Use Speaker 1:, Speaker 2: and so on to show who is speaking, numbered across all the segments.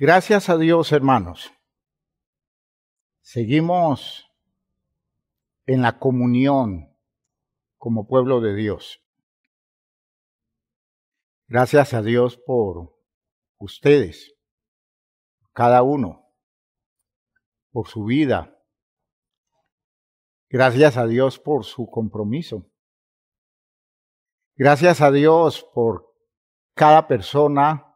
Speaker 1: Gracias a Dios, hermanos. Seguimos en la comunión como pueblo de Dios. Gracias a Dios por ustedes, cada uno, por su vida. Gracias a Dios por su compromiso. Gracias a Dios por cada persona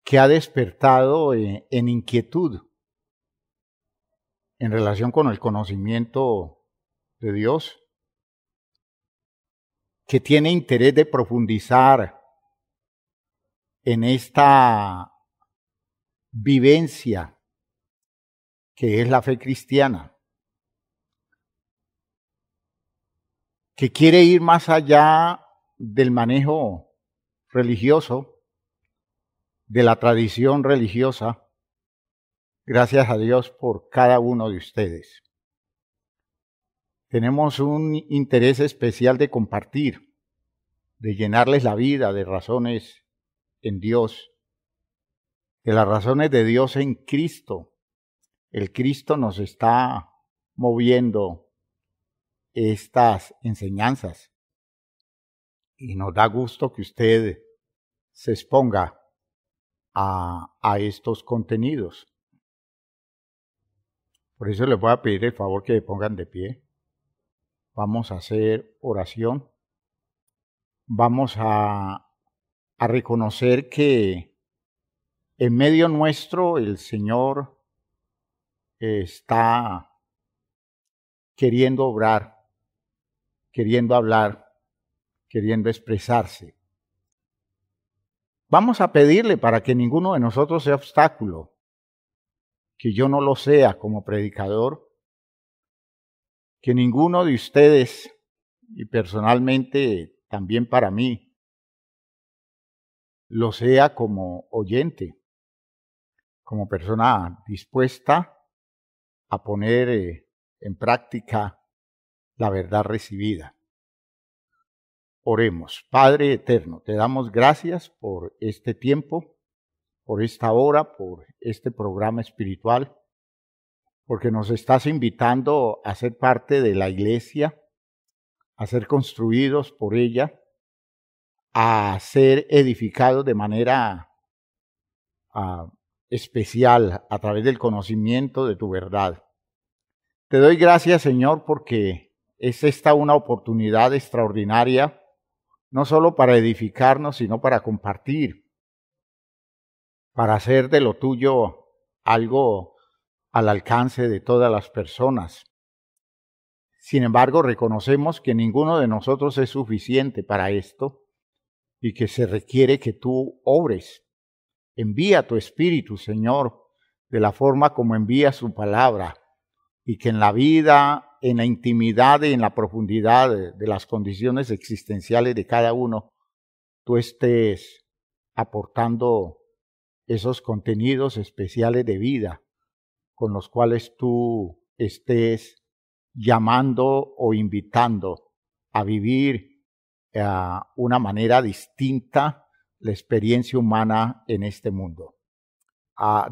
Speaker 1: que ha despertado en inquietud en relación con el conocimiento de Dios, que tiene interés de profundizar en esta vivencia que es la fe cristiana, que quiere ir más allá del manejo religioso, de la tradición religiosa. Gracias a Dios por cada uno de ustedes. Tenemos un interés especial de compartir, de llenarles la vida de razones en Dios, de las razones de Dios en Cristo. El Cristo nos está moviendo estas enseñanzas y nos da gusto que usted se exponga a estos contenidos. Por eso les voy a pedir el favor que se pongan de pie. Vamos a hacer oración. Vamos a reconocer que en medio nuestro el Señor está queriendo obrar, queriendo hablar, queriendo expresarse. Vamos a pedirle para que ninguno de nosotros sea obstáculo, que yo no lo sea como predicador, que ninguno de ustedes, y personalmente también para mí, lo sea como oyente, como persona dispuesta a poner en práctica la verdad recibida. Oremos. Padre eterno, te damos gracias por este tiempo, por esta hora, por este programa espiritual, porque nos estás invitando a ser parte de la iglesia, a ser construidos por ella, a ser edificados de manera especial a través del conocimiento de tu verdad. Te doy gracias, Señor, porque es esta una oportunidad extraordinaria, no solo para edificarnos, sino para compartir, para hacer de lo tuyo algo al alcance de todas las personas. Sin embargo, reconocemos que ninguno de nosotros es suficiente para esto y que se requiere que tú obres. Envía tu Espíritu, Señor, de la forma como envías su palabra, y que en la vida, en la intimidad y en la profundidad de las condiciones existenciales de cada uno, tú estés aportando esos contenidos especiales de vida con los cuales tú estés llamando o invitando a vivir una manera distinta la experiencia humana en este mundo.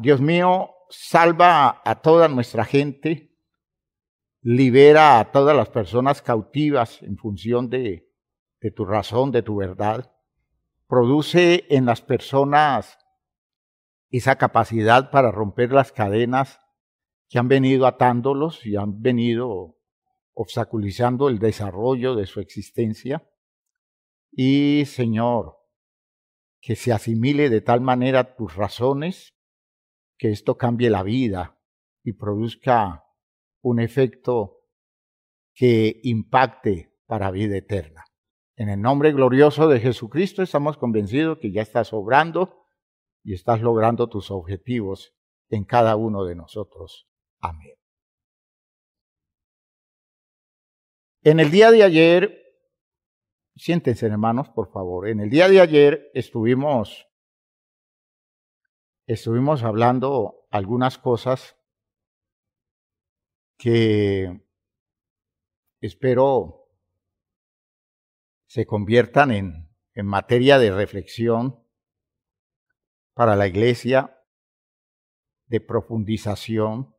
Speaker 1: Dios mío, salva a toda nuestra gente, libera a todas las personas cautivas en función de tu razón, de tu verdad. Produce en las personas esa capacidad para romper las cadenas que han venido atándolos y han venido obstaculizando el desarrollo de su existencia. Y, Señor, que se asimile de tal manera tus razones que esto cambie la vida y produzca un efecto que impacte para vida eterna. En el nombre glorioso de Jesucristo estamos convencidos que ya estás obrando y estás logrando tus objetivos en cada uno de nosotros. Amén. En el día de ayer, siéntense hermanos, por favor. En el día de ayer estuvimos hablando algunas cosas que espero se conviertan en materia de reflexión para la iglesia de profundización,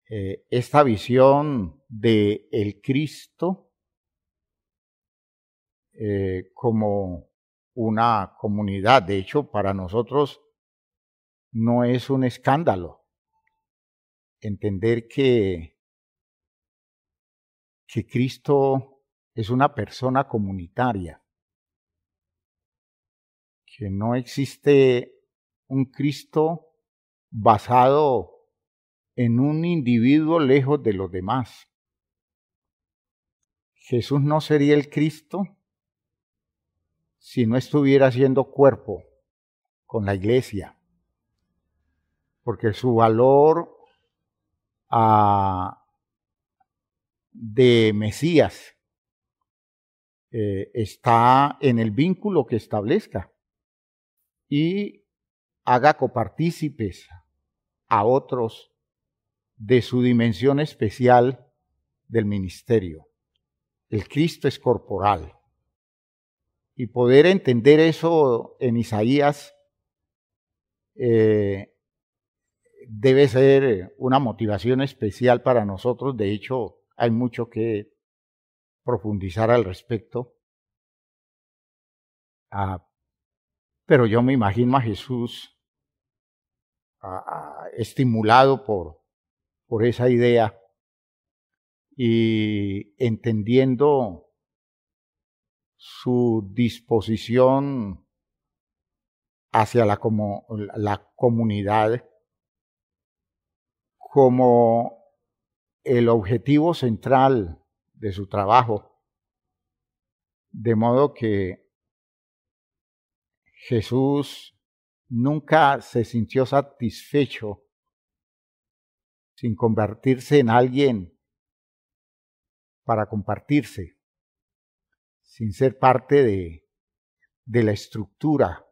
Speaker 1: esta visión de el Cristo como una comunidad. De hecho, para nosotros no es un escándalo entender que Cristo es una persona comunitaria, que no existe un Cristo basado en un individuo lejos de los demás. Jesús no sería el Cristo si no estuviera haciendo cuerpo con la iglesia, porque su valor de Mesías está en el vínculo que establezca y haga copartícipes a otros de su dimensión especial del ministerio. El Cristo es corporal. Y poder entender eso en Isaías debe ser una motivación especial para nosotros. De hecho, hay mucho que profundizar al respecto. Pero yo me imagino a Jesús estimulado por esa idea y entendiendo su disposición hacia la comunidad como el objetivo central de su trabajo, de modo que Jesús nunca se sintió satisfecho sin convertirse en alguien para compartirse, sin ser parte de la estructura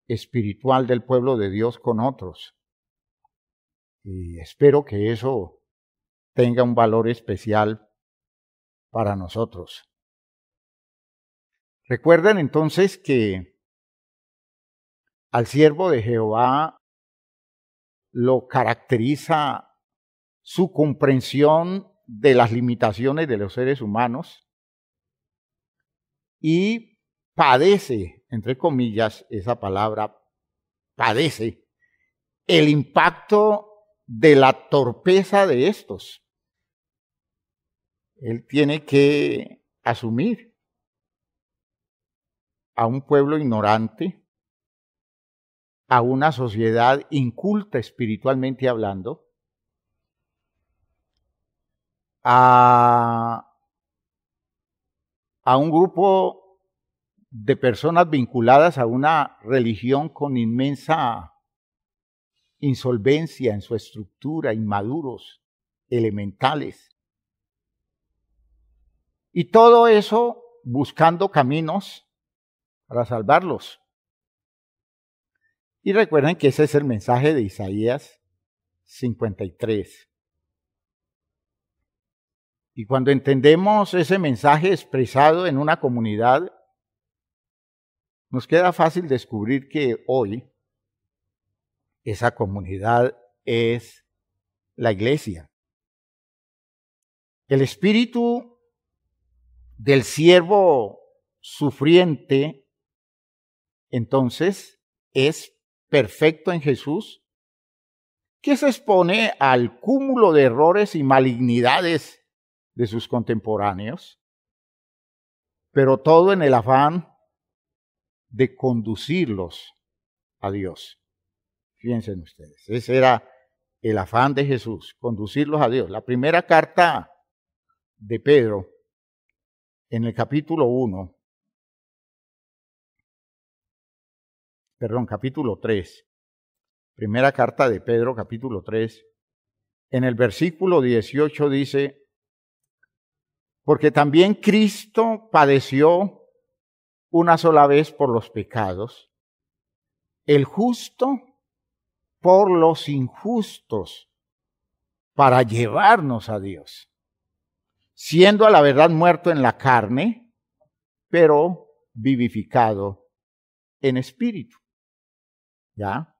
Speaker 1: espiritual del pueblo de Dios con otros. Y espero que eso tenga un valor especial para nosotros. Recuerden entonces que al siervo de Jehová lo caracteriza su comprensión de las limitaciones de los seres humanos y padece, entre comillas, esa palabra, padece el impacto de la torpeza de estos. Él tiene que asumir a un pueblo ignorante, a una sociedad inculta espiritualmente hablando, a un grupo de personas vinculadas a una religión con inmensa insolvencia en su estructura, inmaduros, elementales. Y todo eso buscando caminos para salvarlos. Y recuerden que ese es el mensaje de Isaías 53. Y cuando entendemos ese mensaje expresado en una comunidad, nos queda fácil descubrir que hoy esa comunidad es la iglesia. El espíritu del siervo sufriente, entonces, es perfecto en Jesús, que se expone al cúmulo de errores y malignidades de sus contemporáneos, pero todo en el afán de conducirlos a Dios. Fíjense ustedes, ese era el afán de Jesús, conducirlos a Dios. La primera carta de Pedro, en el capítulo 3, primera carta de Pedro, capítulo 3, en el versículo 18 dice: porque también Cristo padeció una sola vez por los pecados, el justo por los injustos, para llevarnos a Dios, siendo a la verdad muerto en la carne, pero vivificado en espíritu. ¿Ya?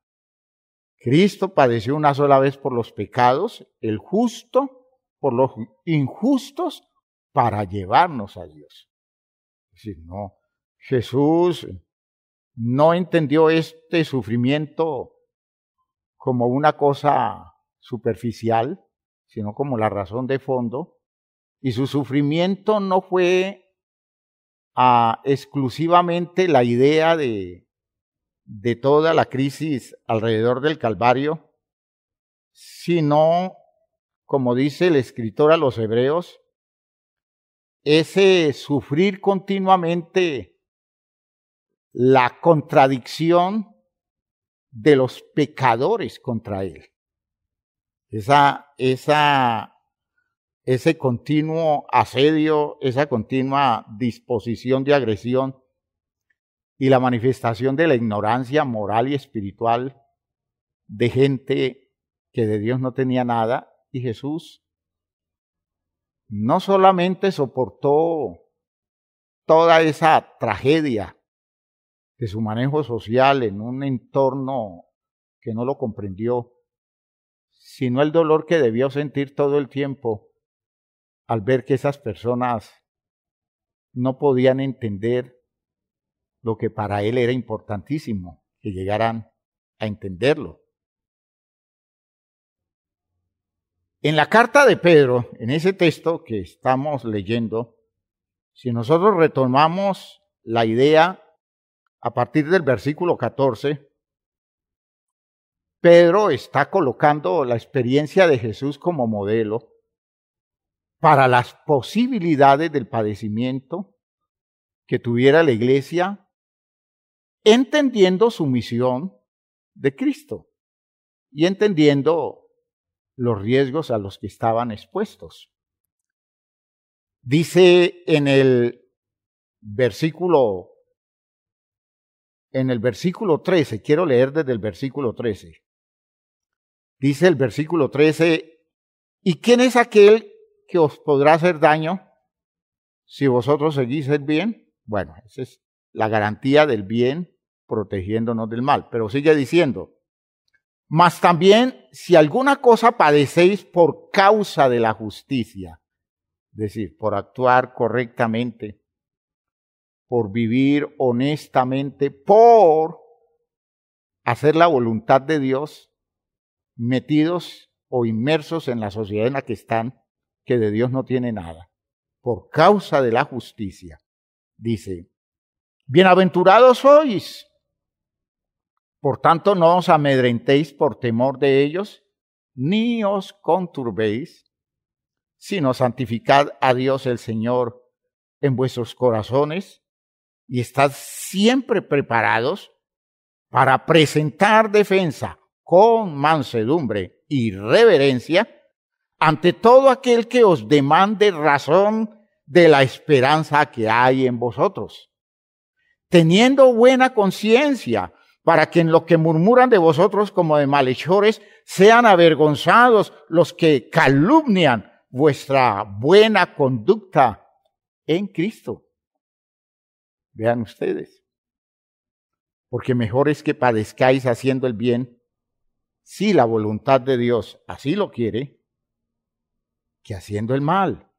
Speaker 1: Cristo padeció una sola vez por los pecados, el justo por los injustos, para llevarnos a Dios. Es decir, no, Jesús no entendió este sufrimiento como una cosa superficial, sino como la razón de fondo. Y su sufrimiento no fue exclusivamente la idea de toda la crisis alrededor del Calvario, sino, como dice el escritor a los Hebreos, ese sufrir continuamente la contradicción de los pecadores contra él. Ese continuo asedio, esa continua disposición de agresión y la manifestación de la ignorancia moral y espiritual de gente que de Dios no tenía nada. Y Jesús no solamente soportó toda esa tragedia de su manejo social en un entorno que no lo comprendió, sino el dolor que debió sentir todo el tiempo al ver que esas personas no podían entender lo que para él era importantísimo, que llegaran a entenderlo. En la carta de Pedro, en ese texto que estamos leyendo, si nosotros retomamos la idea a partir del versículo 14, Pedro está colocando la experiencia de Jesús como modelo para las posibilidades del padecimiento que tuviera la iglesia, entendiendo su misión de Cristo y entendiendo los riesgos a los que estaban expuestos. Dice en el versículo 13, quiero leer desde el versículo 13. Dice el versículo 13, ¿y quién es aquel que os podrá hacer daño si vosotros seguís el bien? Bueno, esa es la garantía del bien protegiéndonos del mal. Pero sigue diciendo, mas también si alguna cosa padecéis por causa de la justicia, es decir, por actuar correctamente, por vivir honestamente, por hacer la voluntad de Dios, metidos o inmersos en la sociedad en la que están, que de Dios no tiene nada, por causa de la justicia. Dice, bienaventurados sois, por tanto no os amedrentéis por temor de ellos, ni os conturbéis, sino santificad a Dios el Señor en vuestros corazones y estad siempre preparados para presentar defensa con mansedumbre y reverencia ante todo aquel que os demande razón de la esperanza que hay en vosotros, teniendo buena conciencia, para que en lo que murmuran de vosotros como de malhechores sean avergonzados los que calumnian vuestra buena conducta en Cristo. Vean ustedes, porque mejor es que padezcáis haciendo el bien, si la voluntad de Dios así lo quiere, que haciendo el mal.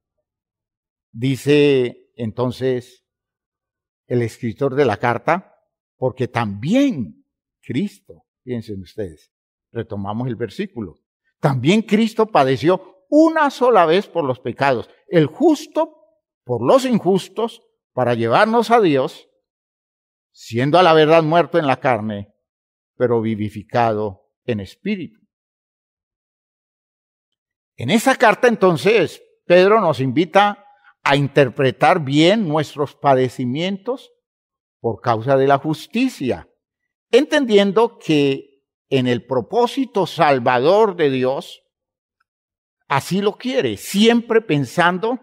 Speaker 1: Dice entonces el escritor de la carta, porque también Cristo, piensen ustedes, retomamos el versículo, también Cristo padeció una sola vez por los pecados, el justo por los injustos, para llevarnos a Dios, siendo a la verdad muerto en la carne, pero vivificado en espíritu. En esa carta entonces Pedro nos invita a interpretar bien nuestros padecimientos por causa de la justicia, entendiendo que en el propósito salvador de Dios, así lo quiere, siempre pensando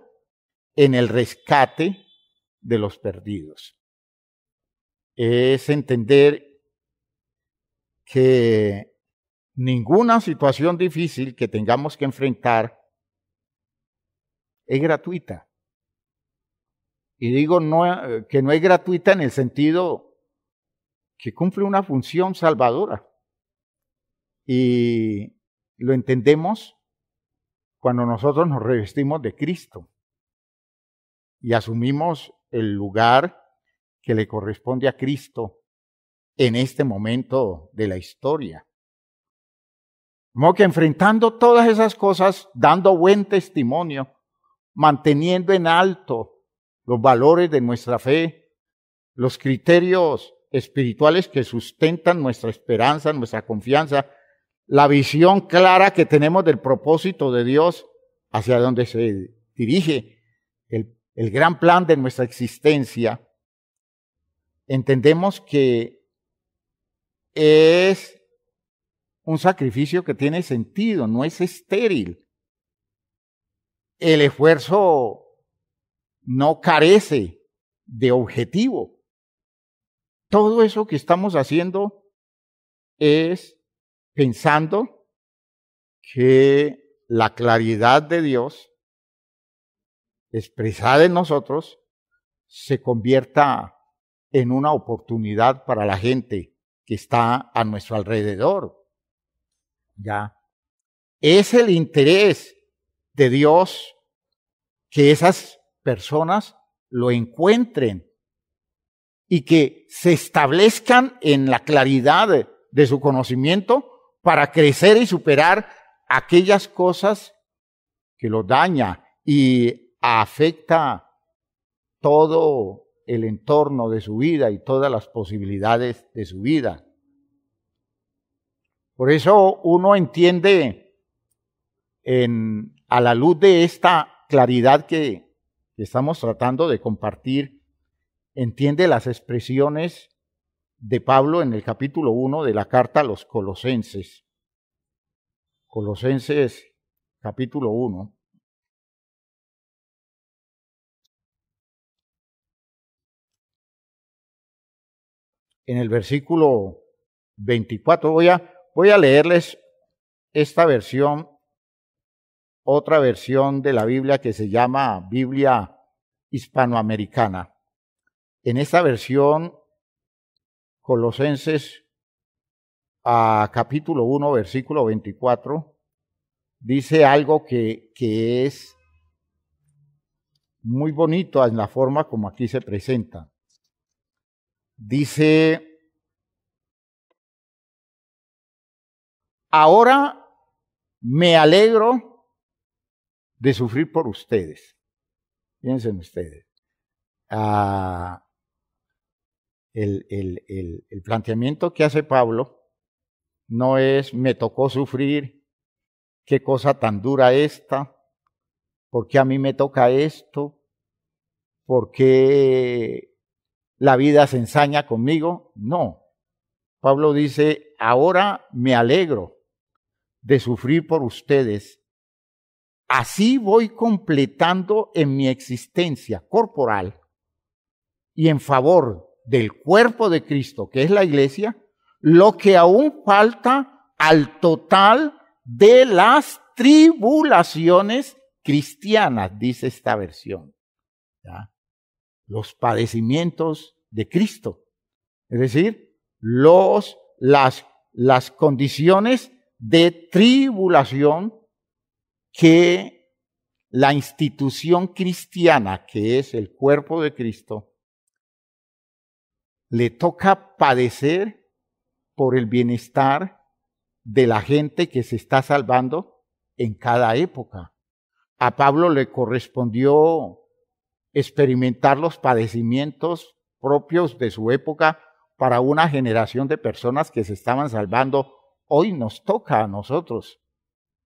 Speaker 1: en el rescate de los perdidos. Es entender que ninguna situación difícil que tengamos que enfrentar es gratuita. Y digo que no es gratuita en el sentido que cumple una función salvadora. Y lo entendemos cuando nosotros nos revestimos de Cristo y asumimos el lugar que le corresponde a Cristo en este momento de la historia. Como que enfrentando todas esas cosas, dando buen testimonio, manteniendo en alto los valores de nuestra fe, los criterios espirituales que sustentan nuestra esperanza, nuestra confianza, la visión clara que tenemos del propósito de Dios hacia donde se dirige el gran plan de nuestra existencia. Entendemos que es un sacrificio que tiene sentido, no es estéril. El esfuerzo no carece de objetivo. Todo eso que estamos haciendo es pensando que la claridad de Dios expresada en nosotros se convierta en una oportunidad para la gente que está a nuestro alrededor. Ya. Es el interés de Dios que esas personas lo encuentren y que se establezcan en la claridad de su conocimiento para crecer y superar aquellas cosas que los daña y afecta todo el entorno de su vida y todas las posibilidades de su vida. Por eso uno entiende a la luz de esta claridad que estamos tratando de compartir, entiende las expresiones de Pablo en el capítulo 1 de la carta a los Colosenses. Colosenses capítulo 1. En el versículo 24 voy a leerles esta versión, otra versión de la Biblia que se llama Biblia hispanoamericana. En esta versión, Colosenses capítulo 1, versículo 24, dice algo que es muy bonito en la forma como aquí se presenta. Dice: ahora me alegro de sufrir por ustedes. Piensen ustedes. El planteamiento que hace Pablo no es me tocó sufrir, qué cosa tan dura esta, por qué a mí me toca esto, por qué la vida se ensaña conmigo. No. Pablo dice: ahora me alegro de sufrir por ustedes. Así voy completando en mi existencia corporal y en favor del cuerpo de Cristo, que es la iglesia, lo que aún falta al total de las tribulaciones cristianas, dice esta versión. ¿Ya? Los padecimientos de Cristo, es decir, las condiciones de tribulación que la institución cristiana, que es el cuerpo de Cristo, le toca padecer por el bienestar de la gente que se está salvando en cada época. A Pablo le correspondió experimentar los padecimientos propios de su época para una generación de personas que se estaban salvando. Hoy nos toca a nosotros,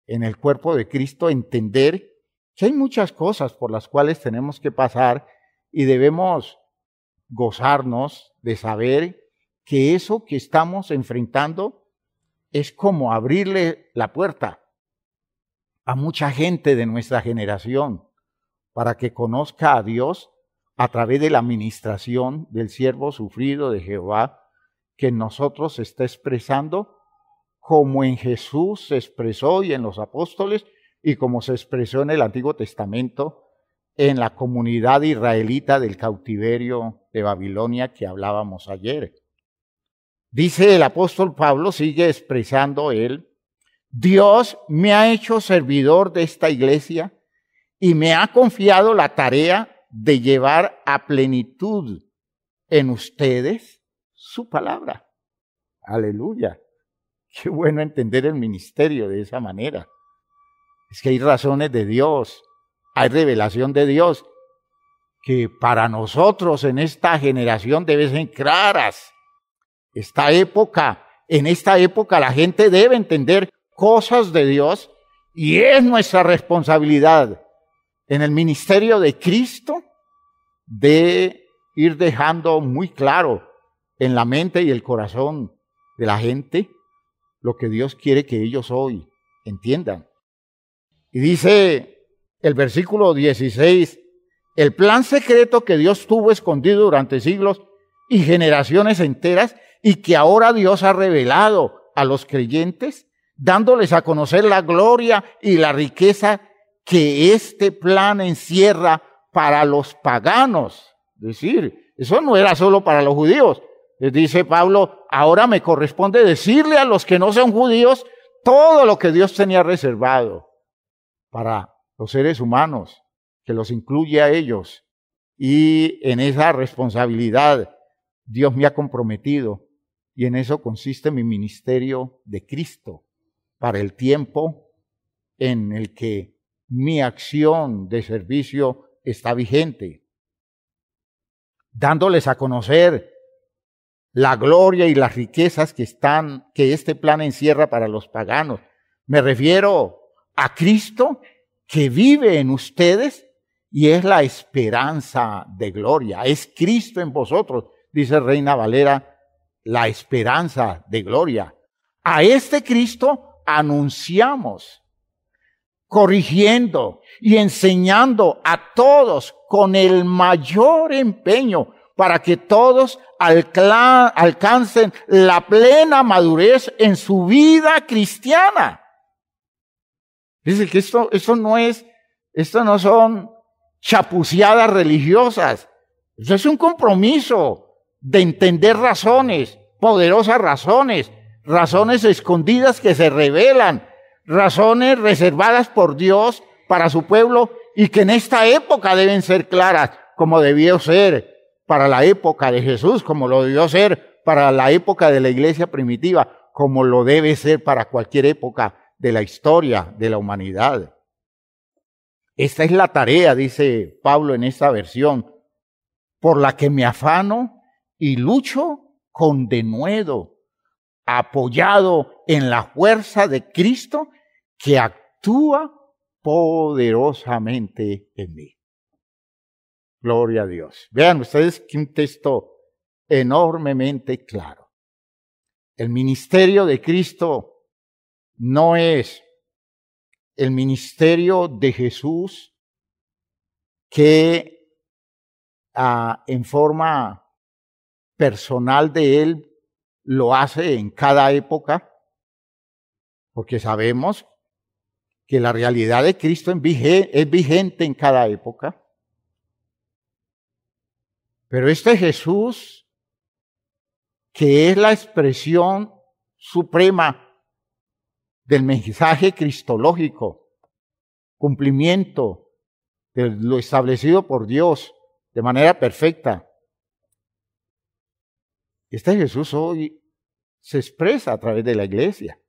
Speaker 1: en el cuerpo de Cristo, entender que hay muchas cosas por las cuales tenemos que pasar y debemos gozarnos de saber que eso que estamos enfrentando es como abrirle la puerta a mucha gente de nuestra generación para que conozca a Dios a través de la ministración del siervo sufrido de Jehová, que en nosotros se está expresando como en Jesús se expresó y en los apóstoles y como se expresó en el Antiguo Testamento en la comunidad israelita del cautiverio de Babilonia que hablábamos ayer. Dice el apóstol Pablo, sigue expresando él, Dios me ha hecho servidor de esta iglesia y me ha confiado la tarea de llevar a plenitud en ustedes su palabra. Aleluya. Qué bueno entender el ministerio de esa manera. Es que hay razones de Dios, hay revelación de Dios que para nosotros en esta generación deben ser claras. En esta época la gente debe entender cosas de Dios y es nuestra responsabilidad en el ministerio de Cristo de ir dejando muy claro en la mente y el corazón de la gente lo que Dios quiere que ellos hoy entiendan. Y dice el versículo 16, el plan secreto que Dios tuvo escondido durante siglos y generaciones enteras y que ahora Dios ha revelado a los creyentes, dándoles a conocer la gloria y la riqueza que este plan encierra para los paganos. Es decir, eso no era solo para los judíos. Les dice Pablo, ahora me corresponde decirle a los que no son judíos todo lo que Dios tenía reservado para los seres humanos, que los incluye a ellos. Y en esa responsabilidad Dios me ha comprometido y en eso consiste mi ministerio de Cristo para el tiempo en el que mi acción de servicio está vigente, dándoles a conocer la gloria y las riquezas que este plan encierra para los paganos. Me refiero a Cristo que vive en ustedes y es la esperanza de gloria. Es Cristo en vosotros, dice Reina Valera, la esperanza de gloria. A este Cristo anunciamos, corrigiendo y enseñando a todos con el mayor empeño para que todos alcancen la plena madurez en su vida cristiana. Dice que esto no son chapuceadas religiosas. Esto es un compromiso de entender razones, poderosas razones, razones escondidas que se revelan, razones reservadas por Dios para su pueblo y que en esta época deben ser claras, como debió ser para la época de Jesús, como lo debió ser para la época de la iglesia primitiva, como lo debe ser para cualquier época de la historia de la humanidad. Esta es la tarea, dice Pablo en esta versión, por la que me afano y lucho con denuedo, apoyado en la fuerza de Cristo que actúa poderosamente en mí. Gloria a Dios. Vean ustedes que un texto enormemente claro. El ministerio de Cristo no es el ministerio de Jesús que en forma personal de Él lo hace en cada época, porque sabemos que la realidad de Cristo es vigente en cada época. Pero este Jesús, que es la expresión suprema del mensaje cristológico, cumplimiento de lo establecido por Dios de manera perfecta. Este Jesús hoy se expresa a través de la iglesia.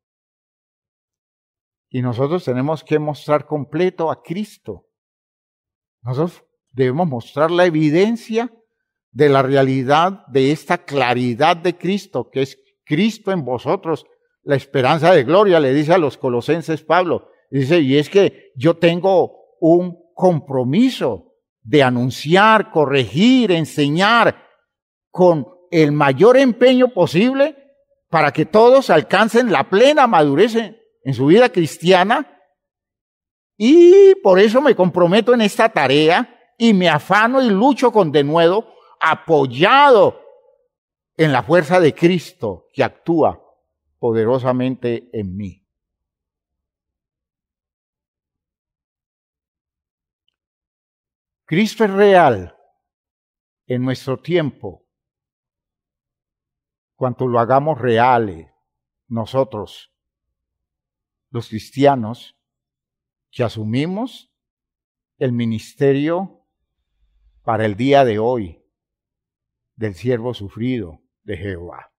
Speaker 1: Y nosotros tenemos que mostrar completo a Cristo. Nosotros debemos mostrar la evidencia de la realidad de esta claridad de Cristo, que es Cristo en vosotros, la esperanza de gloria, le dice a los colosenses Pablo. Dice, y es que yo tengo un compromiso de anunciar, corregir, enseñar con el mayor empeño posible para que todos alcancen la plena madurez en su vida cristiana. Y por eso me comprometo en esta tarea y me afano y lucho con denuedo, apoyado en la fuerza de Cristo que actúa poderosamente en mí. Cristo es real en nuestro tiempo cuanto lo hagamos reales, nosotros, los cristianos, que asumimos el ministerio para el día de hoy del siervo sufrido de Jehová.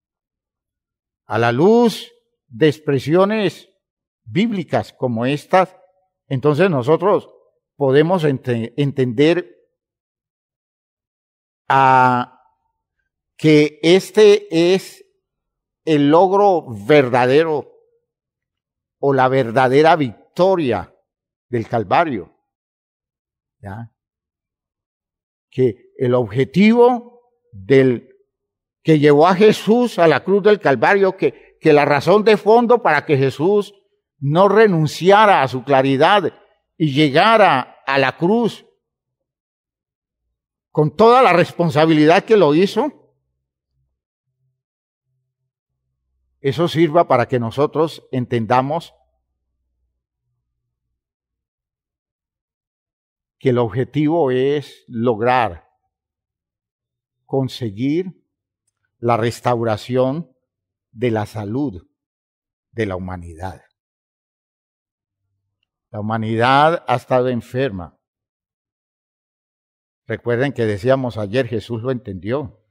Speaker 1: A la luz de expresiones bíblicas como estas, entonces nosotros podemos entender que este es el logro verdadero o la verdadera victoria del Calvario. ¿Ya? Que el objetivo que llevó a Jesús a la cruz del Calvario, que la razón de fondo para que Jesús no renunciara a su claridad y llegara a la cruz con toda la responsabilidad que lo hizo, eso sirva para que nosotros entendamos que el objetivo es lograr conseguir la restauración de la salud de la humanidad. La humanidad ha estado enferma. Recuerden que decíamos ayer, Jesús lo entendió.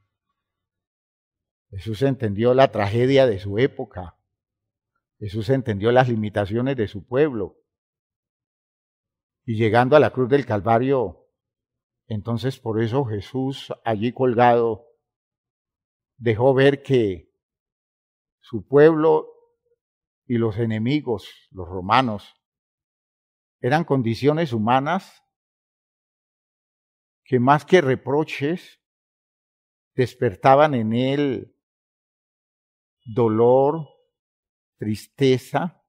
Speaker 1: Jesús entendió la tragedia de su época. Jesús entendió las limitaciones de su pueblo. Y llegando a la cruz del Calvario, entonces por eso Jesús allí colgado dejó ver que su pueblo y los enemigos, los romanos, eran condiciones humanas que más que reproches despertaban en él dolor, tristeza,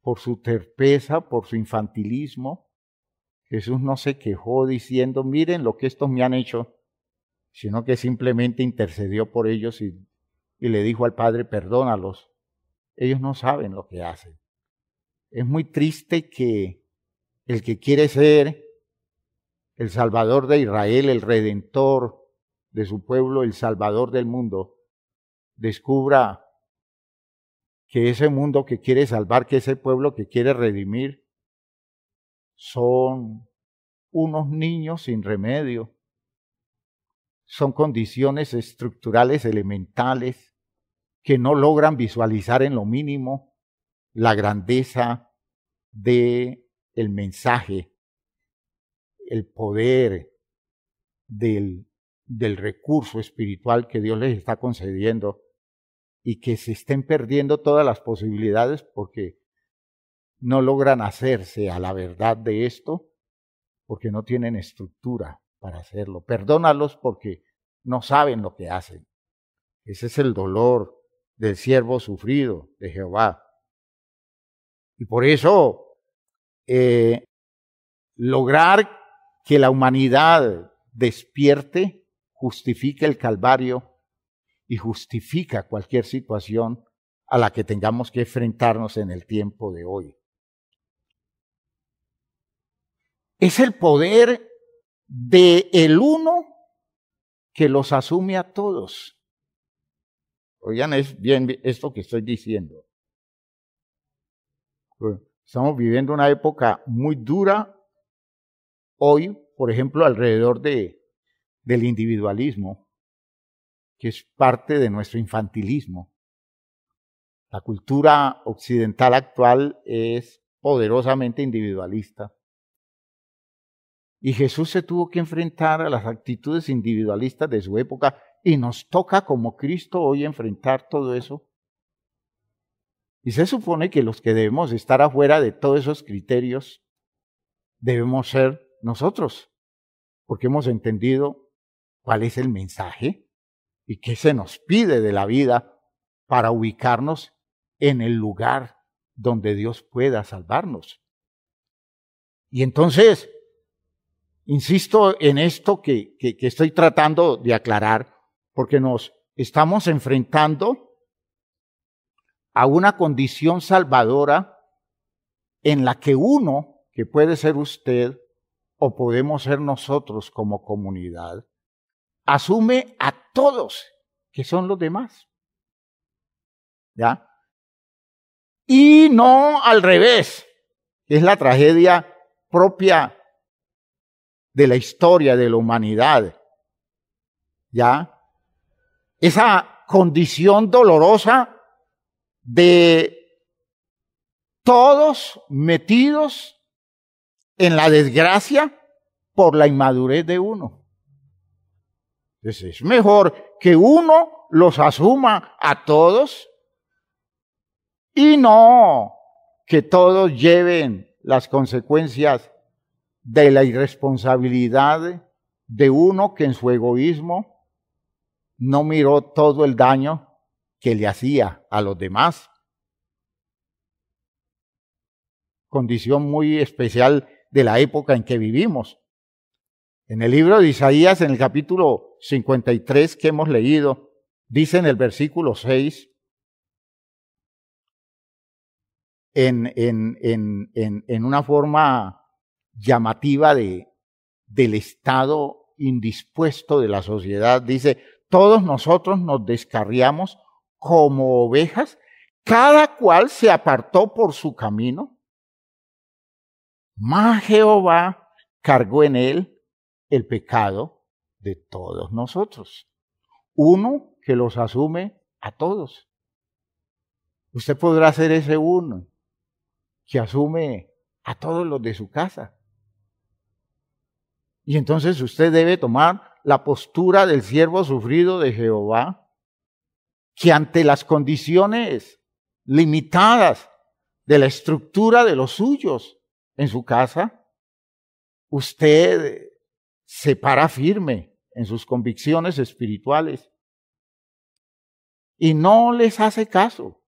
Speaker 1: por su torpeza, por su infantilismo. Jesús no se quejó diciendo, miren lo que estos me han hecho, sino que simplemente intercedió por ellos y le dijo al Padre, perdónalos, ellos no saben lo que hacen. Es muy triste que el que quiere ser el Salvador de Israel, el Redentor de su pueblo, el Salvador del mundo, descubra que ese mundo que quiere salvar, que ese pueblo que quiere redimir, son unos niños sin remedio. Son condiciones estructurales elementales que no logran visualizar en lo mínimo la grandeza del mensaje, el poder del recurso espiritual que Dios les está concediendo, y que se estén perdiendo todas las posibilidades porque no logran hacerse a la verdad de esto, porque no tienen estructura para hacerlo. Perdónalos porque no saben lo que hacen. Ese es el dolor del siervo sufrido de Jehová. Y por eso lograr que la humanidad despierte justifica el Calvario y justifica cualquier situación a la que tengamos que enfrentarnos en el tiempo de hoy. Es el poder del uno que los asume a todos. Oigan, es bien esto que estoy diciendo. Estamos viviendo una época muy dura hoy, por ejemplo, alrededor del individualismo, que es parte de nuestro infantilismo. La cultura occidental actual es poderosamente individualista. Y Jesús se tuvo que enfrentar a las actitudes individualistas de su época y nos toca como Cristo hoy enfrentar todo eso. Y se supone que los que debemos estar afuera de todos esos criterios debemos ser nosotros, porque hemos entendido cuál es el mensaje y qué se nos pide de la vida para ubicarnos en el lugar donde Dios pueda salvarnos. Y entonces, insisto en esto que estoy tratando de aclarar, porque nos estamos enfrentando a una condición salvadora en la que uno, que puede ser usted o podemos ser nosotros como comunidad, asume a todos que son los demás. ¿Ya? Y no al revés, que es la tragedia propia de la historia de la humanidad. ¿Ya? Esa condición dolorosa de todos metidos en la desgracia por la inmadurez de uno. Entonces es mejor que uno los asuma a todos y no que todos lleven las consecuencias de la irresponsabilidad de uno que en su egoísmo no miró todo el daño que le hacía a los demás. Condición muy especial de la época en que vivimos. En el libro de Isaías, en el capítulo 53 que hemos leído, dice en el versículo 6, en una forma llamativa del estado indispuesto de la sociedad, dice: todos nosotros nos descarriamos como ovejas, cada cual se apartó por su camino, mas Jehová cargó en él el pecado de todos nosotros. Uno que los asume a todos. Usted podrá ser ese uno que asume a todos los de su casa. Y entonces usted debe tomar la postura del siervo sufrido de Jehová, que ante las condiciones limitadas de la estructura de los suyos en su casa, usted se para firme en sus convicciones espirituales y no les hace caso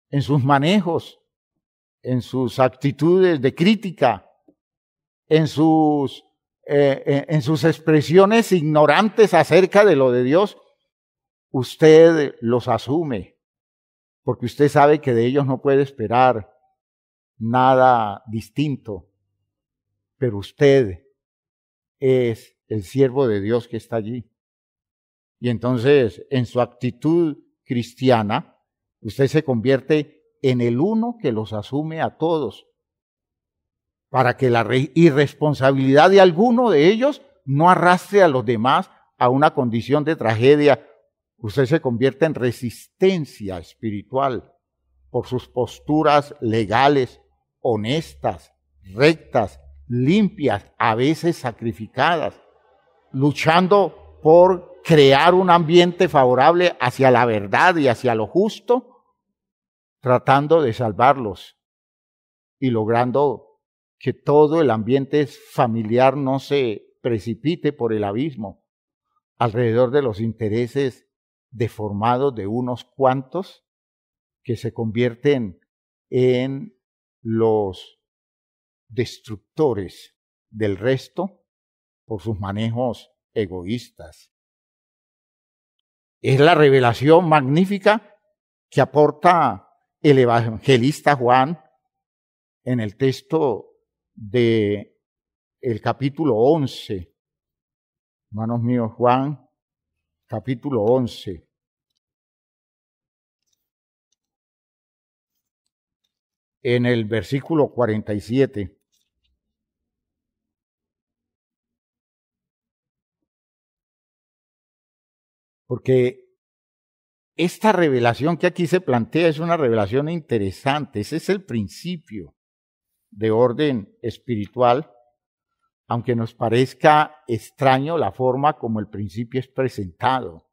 Speaker 1: en sus manejos, en sus actitudes de crítica, en sus expresiones ignorantes acerca de lo de Dios. Usted los asume, porque usted sabe que de ellos no puede esperar nada distinto, pero usted es el siervo de Dios que está allí. Y entonces, en su actitud cristiana, usted se convierte en el uno que los asume a todos, para que la irresponsabilidad de alguno de ellos no arrastre a los demás a una condición de tragedia. Usted se convierte en resistencia espiritual por sus posturas legales, honestas, rectas, limpias, a veces sacrificadas, luchando por crear un ambiente favorable hacia la verdad y hacia lo justo, tratando de salvarlos y logrando que todo el ambiente familiar no se precipite por el abismo alrededor de los intereses deformados de unos cuantos que se convierten en los destructores del resto por sus manejos egoístas. Es la revelación magnífica que aporta el evangelista Juan en el texto de el capítulo 11. Hermanos míos, Juan, capítulo 11. En el versículo 47. Porque esta revelación que aquí se plantea es una revelación interesante. Ese es el principio de orden espiritual, aunque nos parezca extraño la forma como el principio es presentado,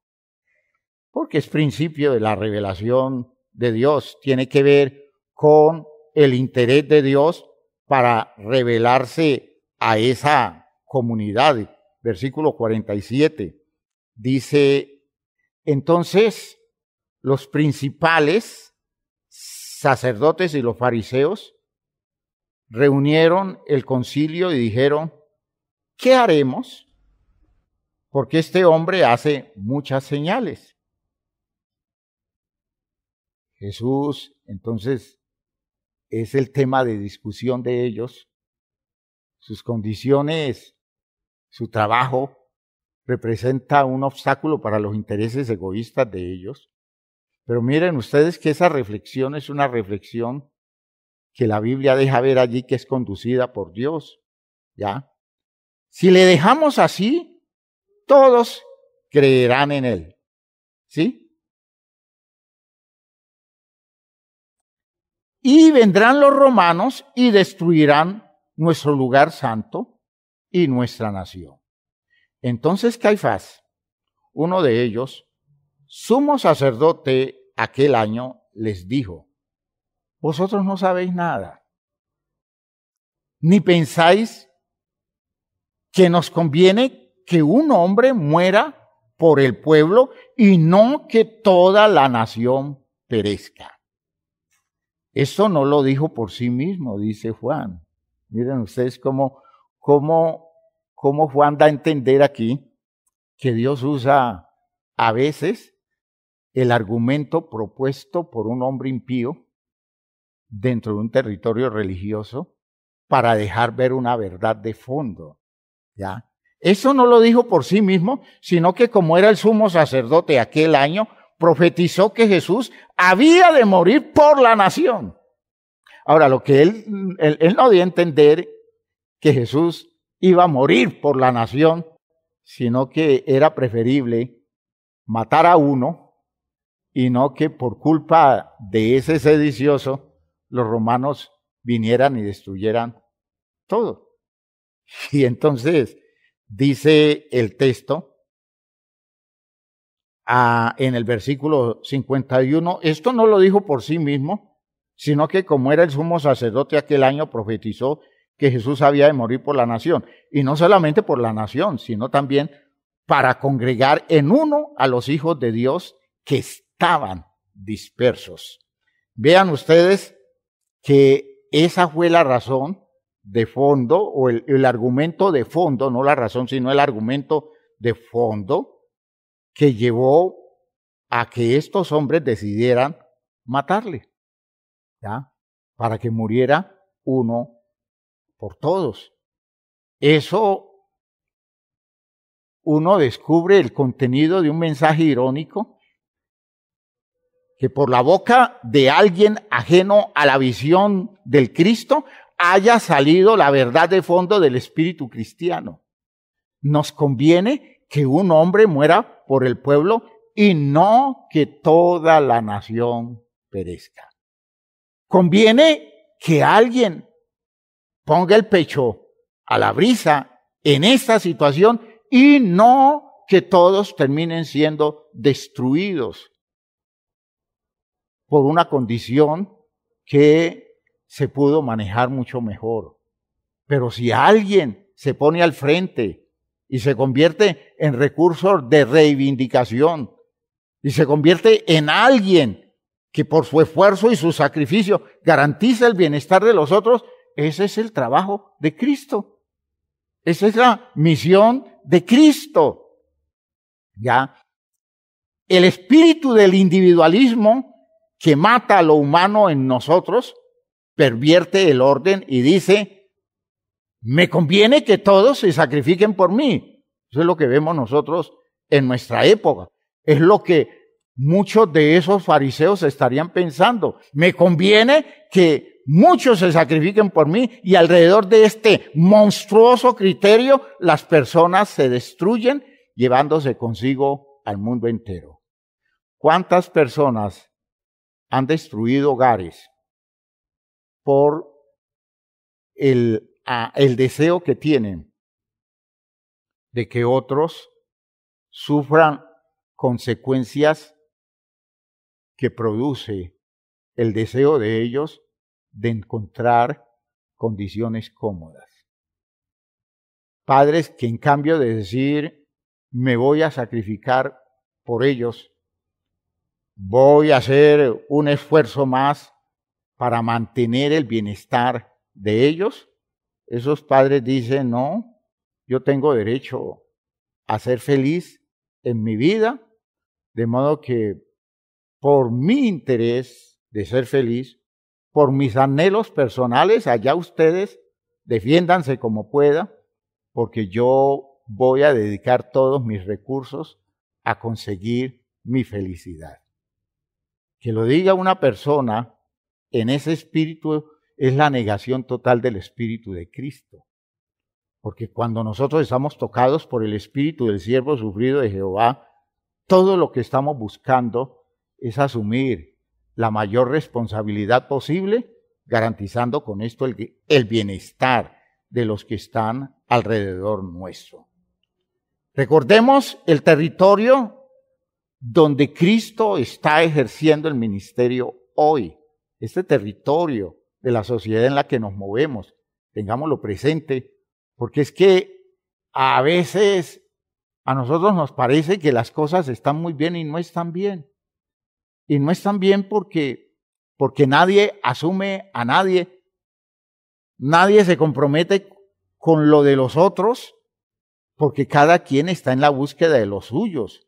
Speaker 1: porque es principio de la revelación de Dios, tiene que ver con el interés de Dios para revelarse a esa comunidad. Versículo 47 dice: entonces los principales sacerdotes y los fariseos reunieron el concilio y dijeron: ¿qué haremos? Porque este hombre hace muchas señales. Jesús, entonces, es el tema de discusión de ellos, sus condiciones, su trabajo, representa un obstáculo para los intereses egoístas de ellos. Pero miren ustedes que esa reflexión es una reflexión que la Biblia deja ver allí que es conducida por Dios, ¿ya? Si le dejamos así, todos creerán en Él, ¿sí? Y vendrán los romanos y destruirán nuestro lugar santo y nuestra nación. Entonces Caifás, uno de ellos, sumo sacerdote aquel año, les dijo: vosotros no sabéis nada, ni pensáis que nos conviene que un hombre muera por el pueblo y no que toda la nación perezca. Esto no lo dijo por sí mismo, dice Juan. Miren ustedes cómo Juan da a entender aquí que Dios usa a veces el argumento propuesto por un hombre impío dentro de un territorio religioso para dejar ver una verdad de fondo, ¿ya? Eso no lo dijo por sí mismo, sino que como era el sumo sacerdote aquel año, profetizó que Jesús había de morir por la nación. Ahora, lo que él no dio a entender que Jesús iba a morir por la nación, sino que era preferible matar a uno y no que por culpa de ese sedicioso los romanos vinieran y destruyeran todo. Y entonces dice el texto en el versículo 51, esto no lo dijo por sí mismo, sino que como era el sumo sacerdote aquel año, profetizó que Jesús había de morir por la nación. Y no solamente por la nación, sino también para congregar en uno a los hijos de Dios que estaban dispersos. Vean ustedes que esa fue la razón de fondo, o el argumento de fondo, no la razón, sino el argumento de fondo que llevó a que estos hombres decidieran matarle, ¿ya? Para que muriera uno por todos. Eso uno descubre el contenido de un mensaje irónico que por la boca de alguien ajeno a la visión del Cristo haya salido la verdad de fondo del espíritu cristiano. Nos conviene que un hombre muera por el pueblo y no que toda la nación perezca. Conviene que alguien ponga el pecho a la brisa en esta situación y no que todos terminen siendo destruidos por una condición que se pudo manejar mucho mejor. Pero si alguien se pone al frente y se convierte en recurso de reivindicación y se convierte en alguien que por su esfuerzo y su sacrificio garantiza el bienestar de los otros, ese es el trabajo de Cristo. Esa es la misión de Cristo. ¿Ya? El espíritu del individualismo que mata a lo humano en nosotros pervierte el orden y dice: me conviene que todos se sacrifiquen por mí. Eso es lo que vemos nosotros en nuestra época. Es lo que muchos de esos fariseos estarían pensando. Me conviene que muchos se sacrifiquen por mí y alrededor de este monstruoso criterio las personas se destruyen llevándose consigo al mundo entero. ¿Cuántas personas han destruido hogares por el deseo que tienen de que otros sufran consecuencias que produce el deseo de ellos de encontrar condiciones cómodas? Padres que en cambio de decir me voy a sacrificar por ellos, voy a hacer un esfuerzo más para mantener el bienestar de ellos, esos padres dicen: no, yo tengo derecho a ser feliz en mi vida, de modo que por mi interés de ser feliz, por mis anhelos personales, allá ustedes defiéndanse como pueda, porque yo voy a dedicar todos mis recursos a conseguir mi felicidad. Que lo diga una persona en ese espíritu es la negación total del espíritu de Cristo. Porque cuando nosotros estamos tocados por el espíritu del siervo sufrido de Jehová, todo lo que estamos buscando es asumir la mayor responsabilidad posible, garantizando con esto el bienestar de los que están alrededor nuestro. Recordemos el territorio donde Cristo está ejerciendo el ministerio hoy. Este territorio de la sociedad en la que nos movemos, tengámoslo presente, porque es que a veces a nosotros nos parece que las cosas están muy bien y no están bien. Y no están bien porque nadie asume a nadie, nadie se compromete con lo de los otros, porque cada quien está en la búsqueda de los suyos.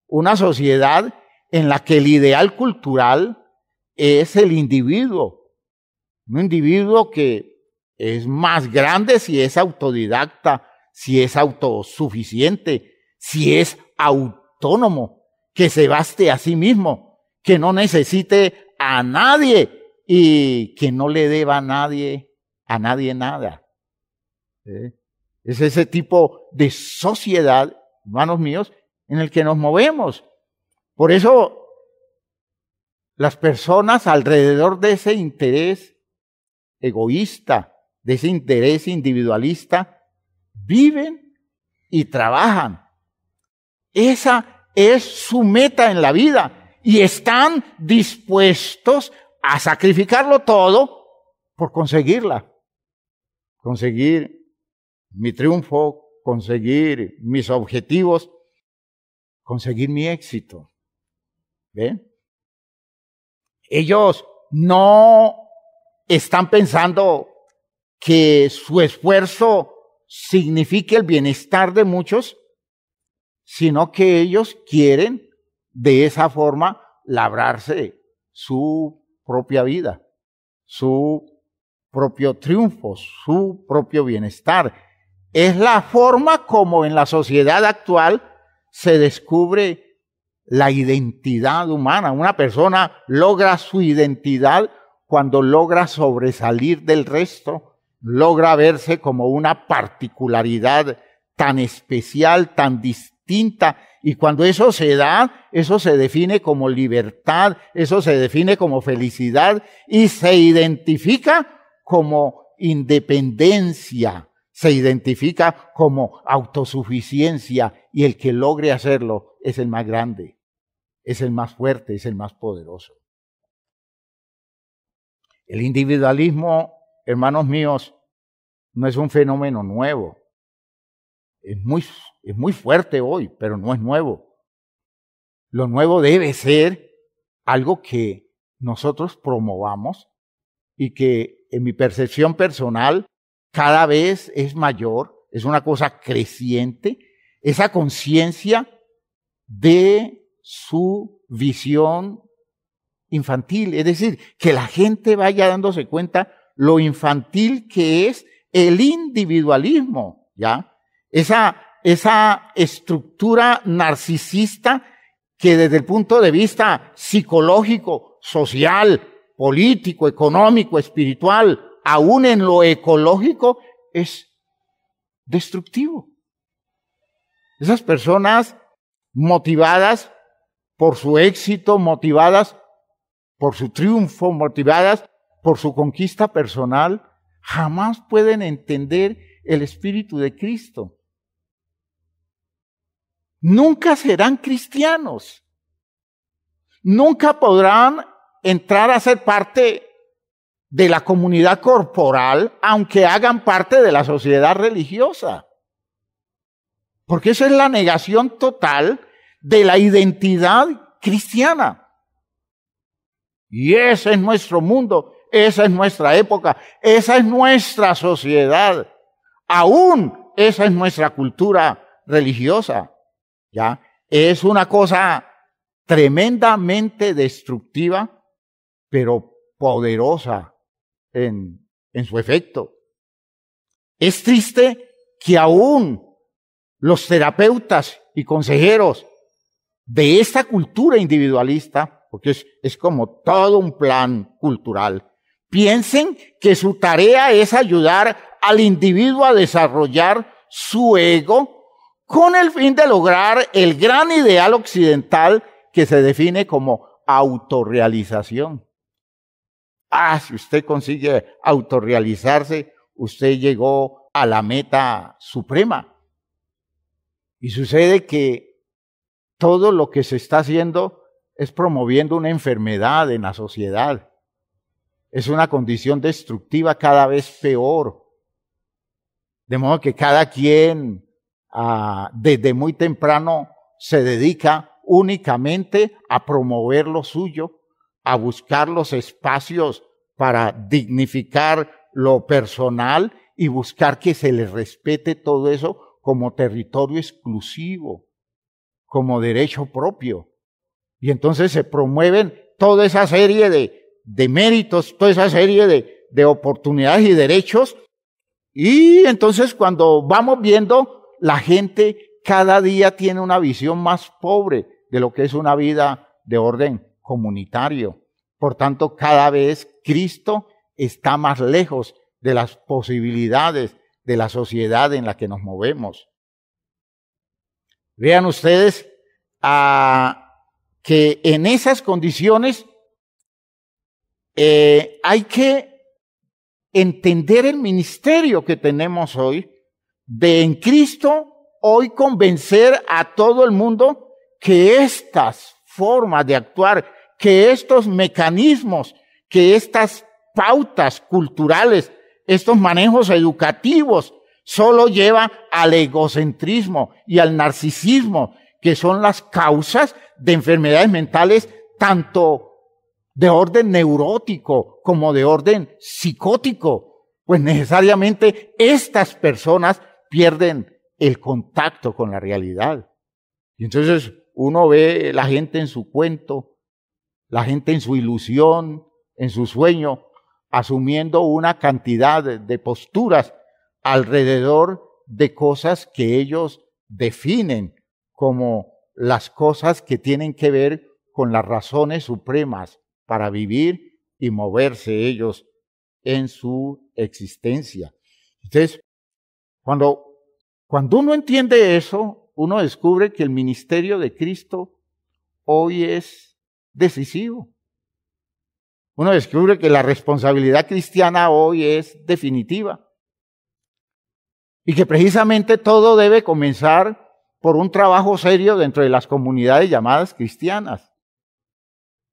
Speaker 1: Una sociedad en la que el ideal cultural es el individuo, un individuo que es más grande si es autodidacta, si es autosuficiente, si es autónomo, que se baste a sí mismo, que no necesite a nadie y que no le deba a nadie nada. Es ese tipo de sociedad, hermanos míos, en el que nos movemos. Por eso las personas alrededor de ese interés egoísta, de ese interés individualista, viven y trabajan. Esa es su meta en la vida y están dispuestos a sacrificarlo todo por conseguirla. Conseguir mi triunfo, conseguir mis objetivos, conseguir mi éxito. ¿Ven? Ellos no están pensando que su esfuerzo signifique el bienestar de muchos, sino que ellos quieren de esa forma labrarse su propia vida, su propio triunfo, su propio bienestar. Es la forma como en la sociedad actual se descubre la identidad humana. Una persona logra su identidad cuando logra sobresalir del resto, logra verse como una particularidad tan especial, tan distinta, y cuando eso se da, eso se define como libertad, eso se define como felicidad y se identifica como independencia, se identifica como autosuficiencia, y el que logre hacerlo es el más grande, es el más fuerte, es el más poderoso. El individualismo, hermanos míos, no es un fenómeno nuevo. Es muy fuerte hoy, pero no es nuevo. Lo nuevo debe ser algo que nosotros promovamos y que en mi percepción personal cada vez es mayor, es una cosa creciente, esa conciencia de su visión infantil, es decir, que la gente vaya dándose cuenta lo infantil que es el individualismo, ¿ya? Esa estructura narcisista que desde el punto de vista psicológico, social, político, económico, espiritual, aún en lo ecológico, es destructivo. Esas personas motivadas por su éxito, motivadas por su triunfo, motivadas por su conquista personal, jamás pueden entender el espíritu de Cristo. Nunca serán cristianos. Nunca podrán entrar a ser parte de la comunidad corporal, aunque hagan parte de la sociedad religiosa. Porque esa es la negación total de la identidad cristiana. Y ese es nuestro mundo, esa es nuestra época, esa es nuestra sociedad. Aún esa es nuestra cultura religiosa. ¿Ya? Es una cosa tremendamente destructiva, pero poderosa en su efecto. Es triste que aún los terapeutas y consejeros de esta cultura individualista, porque es como todo un plan cultural, piensen que su tarea es ayudar al individuo a desarrollar su ego con el fin de lograr el gran ideal occidental que se define como autorrealización. Si usted consigue autorrealizarse, usted llegó a la meta suprema. Y sucede que todo lo que se está haciendo es promoviendo una enfermedad en la sociedad. Es una condición destructiva cada vez peor. De modo que cada quien desde muy temprano se dedica únicamente a promover lo suyo, a buscar los espacios para dignificar lo personal y buscar que se les respete todo eso como territorio exclusivo, como derecho propio. Y entonces se promueven toda esa serie de méritos, toda esa serie de oportunidades y derechos. Y entonces cuando vamos viendo, la gente cada día tiene una visión más pobre de lo que es una vida de orden comunitario. Por tanto, cada vez Cristo está más lejos de las posibilidades de la sociedad en la que nos movemos. Vean ustedes que en esas condiciones hay que entender el ministerio que tenemos hoy, de en Cristo hoy convencer a todo el mundo que estas formas de actuar, que estos mecanismos, que estas pautas culturales, estos manejos educativos, solo lleva al egocentrismo y al narcisismo, que son las causas de enfermedades mentales tanto de orden neurótico como de orden psicótico. Pues necesariamente estas personas pierden el contacto con la realidad. Y entonces uno ve la gente en su cuento, la gente en su ilusión, en su sueño, asumiendo una cantidad de posturas alrededor de cosas que ellos definen como las cosas que tienen que ver con las razones supremas para vivir y moverse ellos en su existencia. Entonces, cuando uno entiende eso, uno descubre que el ministerio de Cristo hoy es decisivo. Uno descubre que la responsabilidad cristiana hoy es definitiva. Y que precisamente todo debe comenzar por un trabajo serio dentro de las comunidades llamadas cristianas.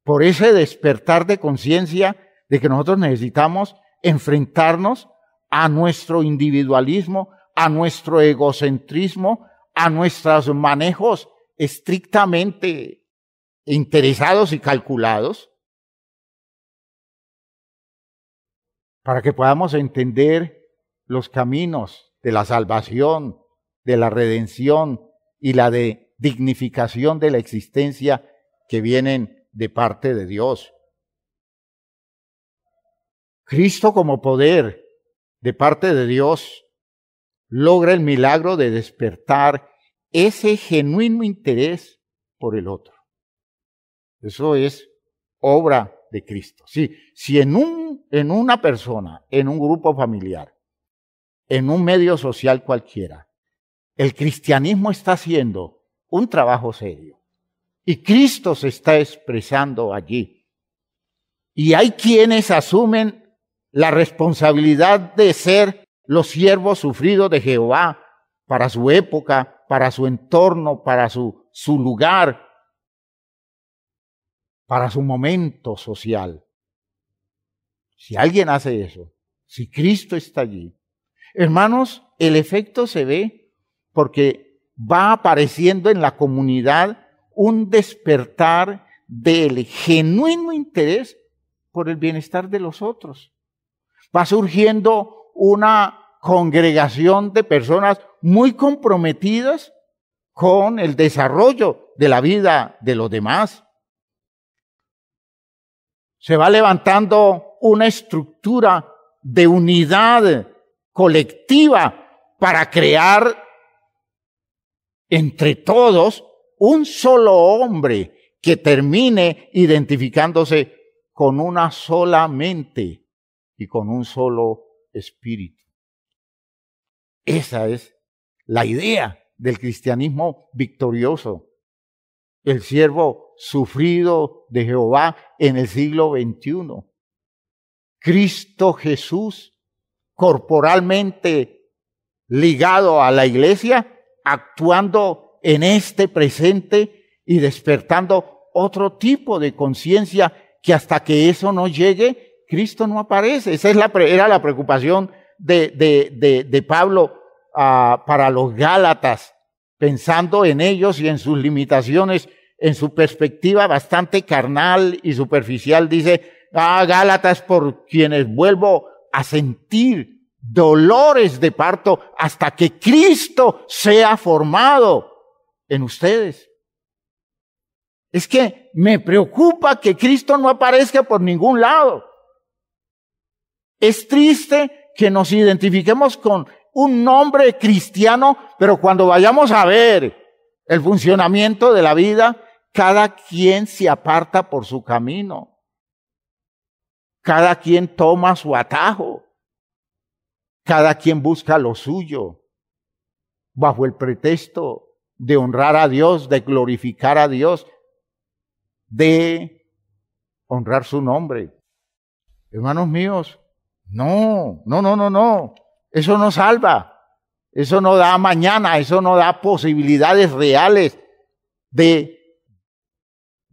Speaker 1: Por ese despertar de conciencia de que nosotros necesitamos enfrentarnos a nuestro individualismo, a nuestro egocentrismo, a nuestros manejos estrictamente interesados y calculados, para que podamos entender los caminos de la salvación, de la redención y la de dignificación de la existencia que vienen de parte de Dios. Cristo como poder de parte de Dios logra el milagro de despertar ese genuino interés por el otro. Eso es obra de Cristo. Si en una persona, en un grupo familiar, en un medio social cualquiera, el cristianismo está haciendo un trabajo serio y Cristo se está expresando allí, y hay quienes asumen la responsabilidad de ser los siervos sufridos de Jehová para su época, para su entorno, para su lugar, para su momento social. Si alguien hace eso, si Cristo está allí, hermanos, el efecto se ve porque va apareciendo en la comunidad un despertar del genuino interés por el bienestar de los otros. Va surgiendo una congregación de personas muy comprometidas con el desarrollo de la vida de los demás. Se va levantando una estructura de unidad colectiva para crear entre todos un solo hombre que termine identificándose con una sola mente y con un solo espíritu. Esa es la idea del cristianismo victorioso. El siervo sufrido de Jehová en el siglo XXI. Cristo Jesús, corporalmente ligado a la iglesia, actuando en este presente y despertando otro tipo de conciencia que hasta que eso no llegue, Cristo no aparece. Esa era la preocupación de Pablo para los Gálatas, pensando en ellos y en sus limitaciones, en su perspectiva bastante carnal y superficial. Dice, Gálatas, por quienes vuelvo a sentir dolores de parto hasta que Cristo sea formado en ustedes. Es que me preocupa que Cristo no aparezca por ningún lado. Es triste que nos identifiquemos con un nombre cristiano, pero cuando vayamos a ver el funcionamiento de la vida, cada quien se aparta por su camino. Cada quien toma su atajo. Cada quien busca lo suyo, bajo el pretexto de honrar a Dios, de glorificar a Dios, de honrar su nombre. Hermanos míos, no. Eso no salva. Eso no da mañana, eso no da posibilidades reales de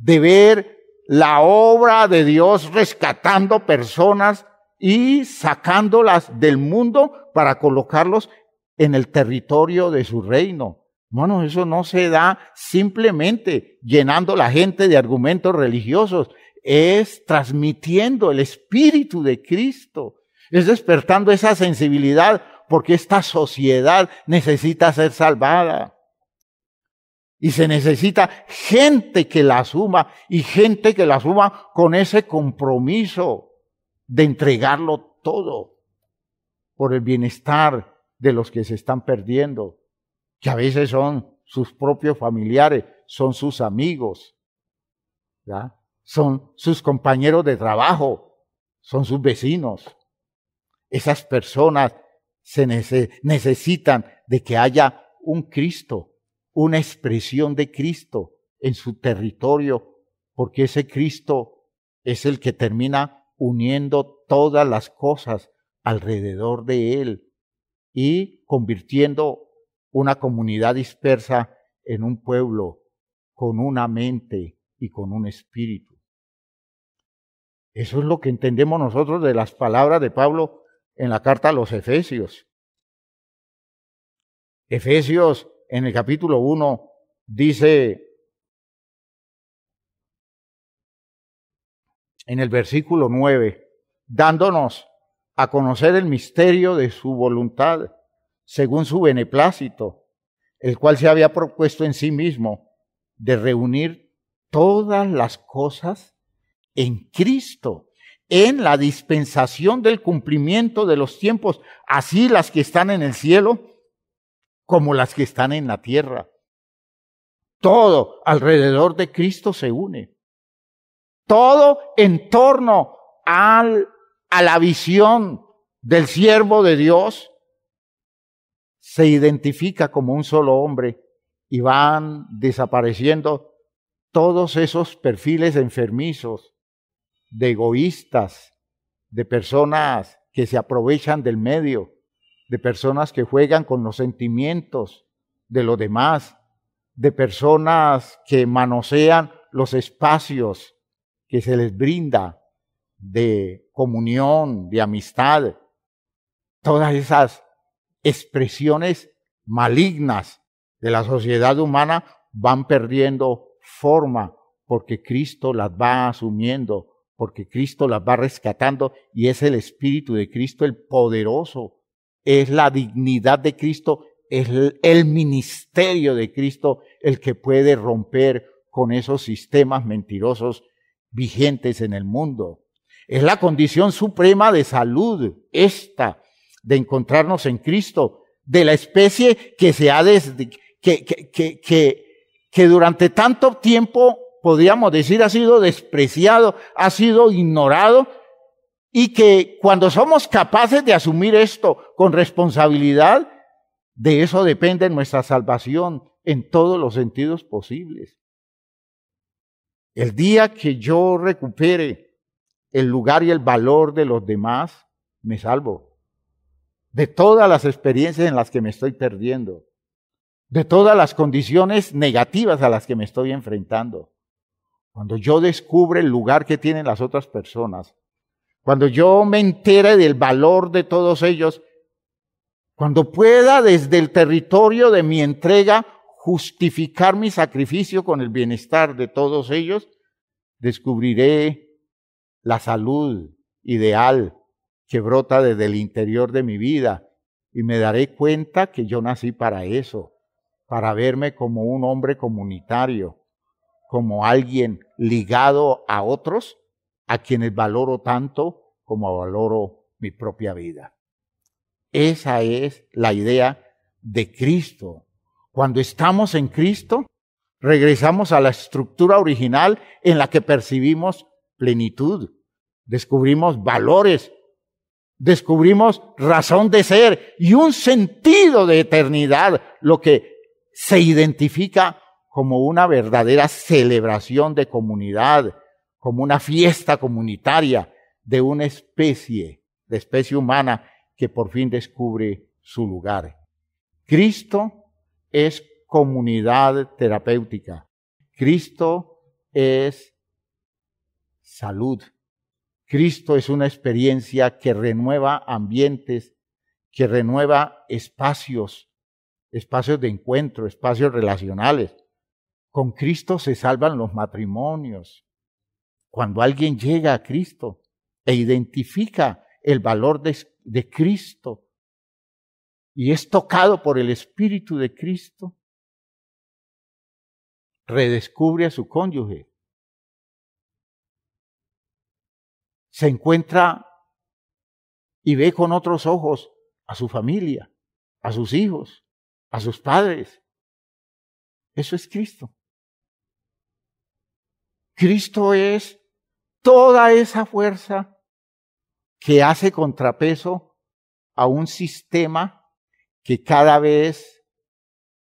Speaker 1: ver la obra de Dios rescatando personas y sacándolas del mundo para colocarlos en el territorio de su reino. Bueno, eso no se da simplemente llenando la gente de argumentos religiosos, es transmitiendo el Espíritu de Cristo, es despertando esa sensibilidad, porque esta sociedad necesita ser salvada. Y se necesita gente que la asuma, y gente que la asuma con ese compromiso de entregarlo todo por el bienestar de los que se están perdiendo, que a veces son sus propios familiares, son sus amigos, ¿ya? Son sus compañeros de trabajo, son sus vecinos. Esas personas necesitan de que haya un Cristo, una expresión de Cristo en su territorio, porque ese Cristo es el que termina uniendo todas las cosas alrededor de él y convirtiendo una comunidad dispersa en un pueblo con una mente y con un espíritu. Eso es lo que entendemos nosotros de las palabras de Pablo en la carta a los Efesios. Efesios en el capítulo 1 dice en el versículo 9, dándonos a conocer el misterio de su voluntad, según su beneplácito, el cual se había propuesto en sí mismo de reunir todas las cosas en Cristo, en la dispensación del cumplimiento de los tiempos, así las que están en el cielo como las que están en la tierra. Todo alrededor de Cristo se une. Todo en torno a la visión del siervo de Dios se identifica como un solo hombre y van desapareciendo todos esos perfiles enfermizos, de egoístas, de personas que se aprovechan del medio, de personas que juegan con los sentimientos de los demás, de personas que manosean los espacios que se les brinda de comunión, de amistad. Todas esas expresiones malignas de la sociedad humana van perdiendo forma porque Cristo las va asumiendo, porque Cristo las va rescatando y es el Espíritu de Cristo el poderoso, es la dignidad de Cristo, es el ministerio de Cristo el que puede romper con esos sistemas mentirosos vigentes en el mundo. Es la condición suprema de salud, esta, de encontrarnos en Cristo, de la especie que que durante tanto tiempo, podríamos decir, ha sido despreciado, ha sido ignorado, y que cuando somos capaces de asumir esto con responsabilidad, de eso depende nuestra salvación en todos los sentidos posibles. El día que yo recupere el lugar y el valor de los demás, me salvo de todas las experiencias en las que me estoy perdiendo, de todas las condiciones negativas a las que me estoy enfrentando. Cuando yo descubro el lugar que tienen las otras personas, cuando yo me entere del valor de todos ellos, cuando pueda desde el territorio de mi entrega justificar mi sacrificio con el bienestar de todos ellos, descubriré la salud ideal que brota desde el interior de mi vida y me daré cuenta que yo nací para eso, para verme como un hombre comunitario, como alguien ligado a otros, a quienes valoro tanto como valoro mi propia vida. Esa es la idea de Cristo. Cuando estamos en Cristo, regresamos a la estructura original en la que percibimos plenitud, descubrimos valores, descubrimos razón de ser y un sentido de eternidad, lo que se identifica como una verdadera celebración de comunidad, como una fiesta comunitaria de una especie, de especie humana que por fin descubre su lugar. Cristo es comunidad terapéutica. Cristo es salud. Cristo es una experiencia que renueva ambientes, que renueva espacios de encuentro, espacios relacionales. Con Cristo se salvan los matrimonios. Cuando alguien llega a Cristo e identifica el valor de Cristo y es tocado por el Espíritu de Cristo, redescubre a su cónyuge. Se encuentra y ve con otros ojos a su familia, a sus hijos, a sus padres. Eso es Cristo. Cristo es toda esa fuerza que hace contrapeso a un sistema que cada vez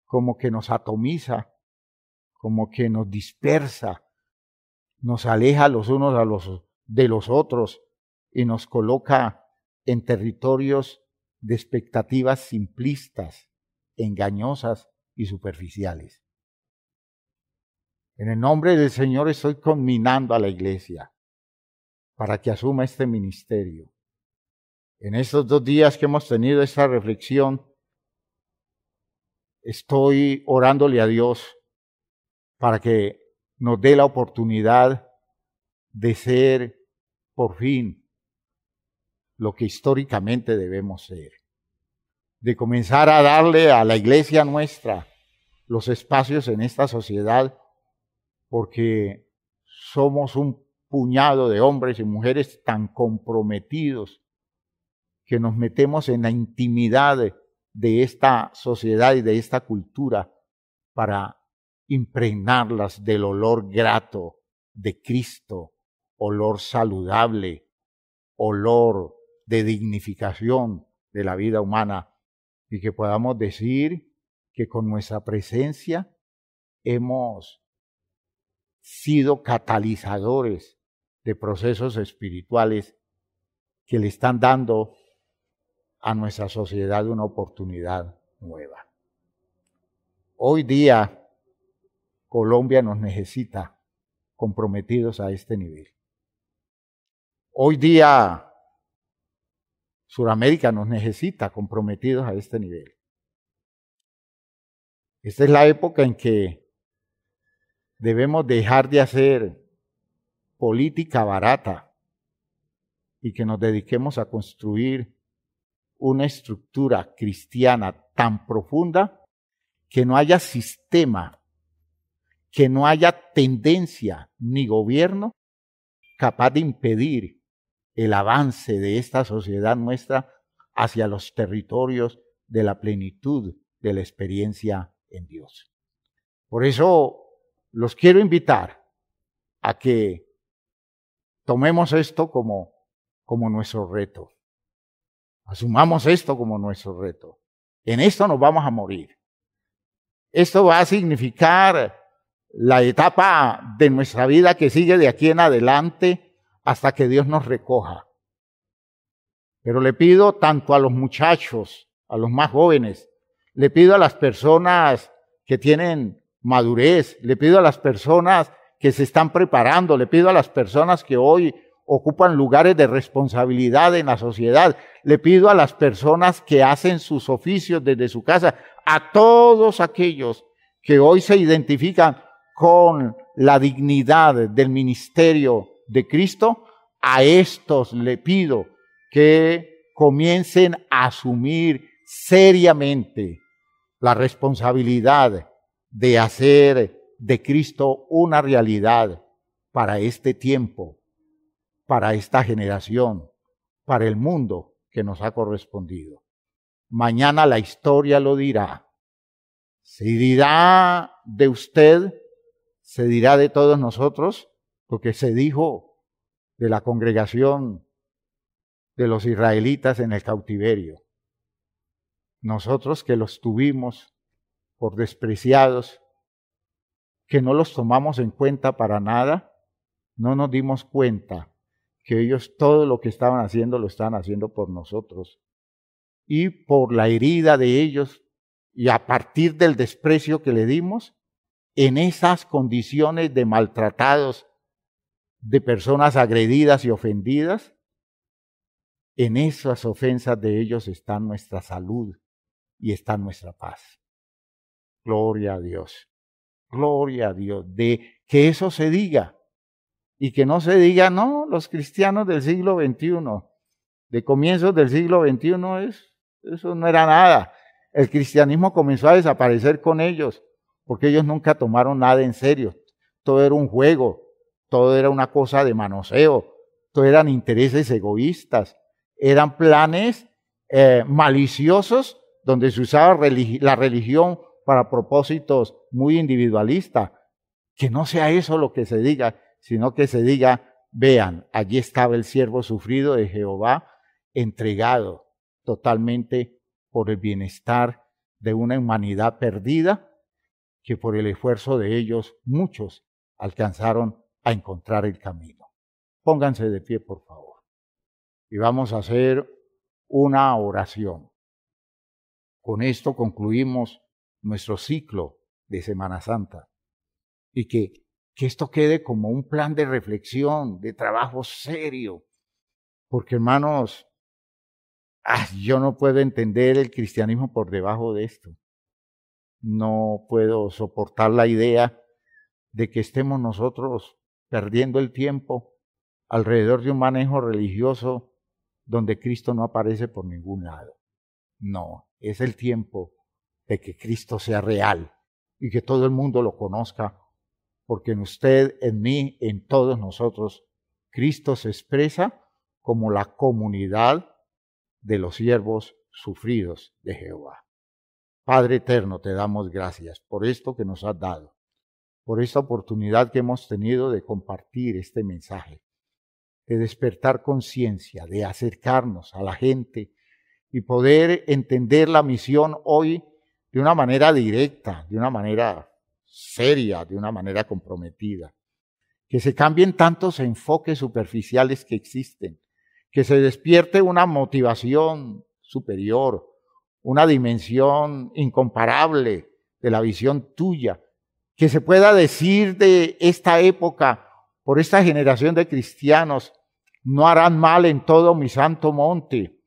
Speaker 1: como que nos atomiza, como que nos dispersa, nos aleja los unos de los otros y nos coloca en territorios de expectativas simplistas, engañosas y superficiales. En el nombre del Señor estoy conminando a la iglesia para que asuma este ministerio. En estos 2 días que hemos tenido esta reflexión, estoy orándole a Dios para que nos dé la oportunidad de ser, por fin, lo que históricamente debemos ser. De comenzar a darle a la iglesia nuestra los espacios en esta sociedad, porque somos un puñado de hombres y mujeres tan comprometidos que nos metemos en la intimidad de esta sociedad y de esta cultura para impregnarlas del olor grato de Cristo, olor saludable, olor de dignificación de la vida humana, y que podamos decir que con nuestra presencia hemos sido catalizadores de procesos espirituales que le están dando a nuestra sociedad una oportunidad nueva. Hoy día Colombia nos necesita comprometidos a este nivel. Hoy día Sudamérica nos necesita comprometidos a este nivel. Esta es la época en que debemos dejar de hacer política barata y que nos dediquemos a construir una estructura cristiana tan profunda que no haya sistema, que no haya tendencia ni gobierno capaz de impedir el avance de esta sociedad nuestra hacia los territorios de la plenitud de la experiencia en Dios. Por eso los quiero invitar a que tomemos esto como nuestro reto. Asumamos esto como nuestro reto. En esto nos vamos a morir. Esto va a significar la etapa de nuestra vida que sigue de aquí en adelante hasta que Dios nos recoja. Pero le pido tanto a los muchachos, a los más jóvenes, le pido a las personas que tienen madurez, le pido a las personas que se están preparando, le pido a las personas que hoy ocupan lugares de responsabilidad en la sociedad, le pido a las personas que hacen sus oficios desde su casa, a todos aquellos que hoy se identifican con la dignidad del ministerio de Cristo, a estos le pido que comiencen a asumir seriamente la responsabilidad de hacer de Cristo una realidad para este tiempo, para esta generación, para el mundo que nos ha correspondido. Mañana la historia lo dirá. Se dirá de usted, se dirá de todos nosotros, lo que se dijo de la congregación de los israelitas en el cautiverio. Nosotros que los tuvimos por despreciados, que no los tomamos en cuenta para nada, no nos dimos cuenta que ellos todo lo que estaban haciendo lo estaban haciendo por nosotros. Y por la herida de ellos y a partir del desprecio que le dimos, en esas condiciones de maltratados, de personas agredidas y ofendidas, en esas ofensas de ellos está nuestra salud y está nuestra paz. Gloria a Dios. Gloria a Dios. De que eso se diga. Y que no se diga, no, los cristianos del siglo XXI, de comienzos del siglo XXI, eso no era nada. El cristianismo comenzó a desaparecer con ellos, porque ellos nunca tomaron nada en serio. Todo era un juego, todo era una cosa de manoseo, todo eran intereses egoístas, eran planes maliciosos donde se usaba la religión para propósitos muy individualistas. Que no sea eso lo que se diga, sino que se diga, vean, allí estaba el siervo sufrido de Jehová, entregado totalmente por el bienestar de una humanidad perdida, que por el esfuerzo de ellos muchos alcanzaron a encontrar el camino. Pónganse de pie, por favor, y vamos a hacer una oración. Con esto concluimos nuestro ciclo de Semana Santa y que esto quede como un plan de reflexión, de trabajo serio, porque hermanos, yo no puedo entender el cristianismo por debajo de esto. No puedo soportar la idea de que estemos nosotros perdiendo el tiempo alrededor de un manejo religioso donde Cristo no aparece por ningún lado. No, es el tiempo de que Cristo sea real y que todo el mundo lo conozca, porque en usted, en mí, en todos nosotros, Cristo se expresa como la comunidad de los siervos sufridos de Jehová. Padre eterno, te damos gracias por esto que nos has dado, por esta oportunidad que hemos tenido de compartir este mensaje, de despertar conciencia, de acercarnos a la gente y poder entender la misión hoy de una manera directa, de una manera seria, de una manera comprometida. Que se cambien tantos enfoques superficiales que existen, que se despierte una motivación superior, una dimensión incomparable de la visión tuya, que se pueda decir de esta época, por esta generación de cristianos, no harán mal en todo mi santo monte,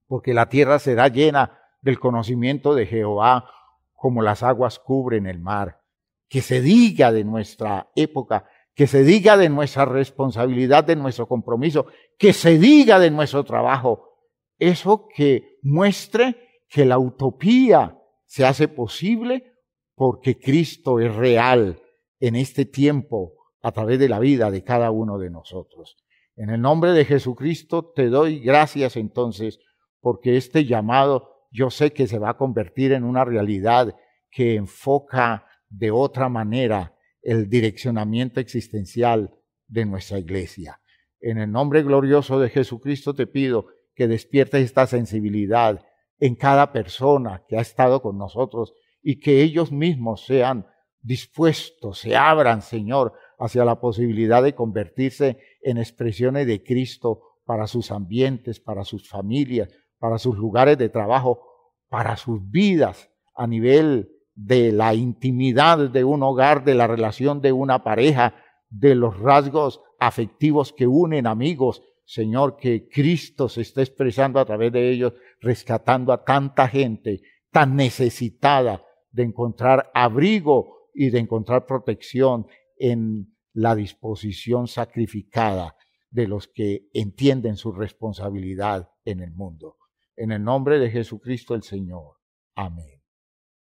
Speaker 1: porque la tierra será llena del conocimiento de Jehová, como las aguas cubren el mar. Que se diga de nuestra época, que se diga de nuestra responsabilidad, de nuestro compromiso, que se diga de nuestro trabajo. Eso que muestre que la utopía se hace posible porque Cristo es real en este tiempo a través de la vida de cada uno de nosotros. En el nombre de Jesucristo te doy gracias entonces porque este llamado yo sé que se va a convertir en una realidad que enfoca de otra manera el direccionamiento existencial de nuestra iglesia. En el nombre glorioso de Jesucristo te pido que despiertes esta sensibilidad en cada persona que ha estado con nosotros y que ellos mismos sean dispuestos, se abran, Señor, hacia la posibilidad de convertirse en expresiones de Cristo para sus ambientes, para sus familias, para sus lugares de trabajo, para sus vidas a nivel de la intimidad de un hogar, de la relación de una pareja, de los rasgos afectivos que unen amigos. Señor, que Cristo se esté expresando a través de ellos, rescatando a tanta gente tan necesitada de encontrar abrigo y de encontrar protección en la disposición sacrificada de los que entienden su responsabilidad en el mundo. En el nombre de Jesucristo el Señor. Amén.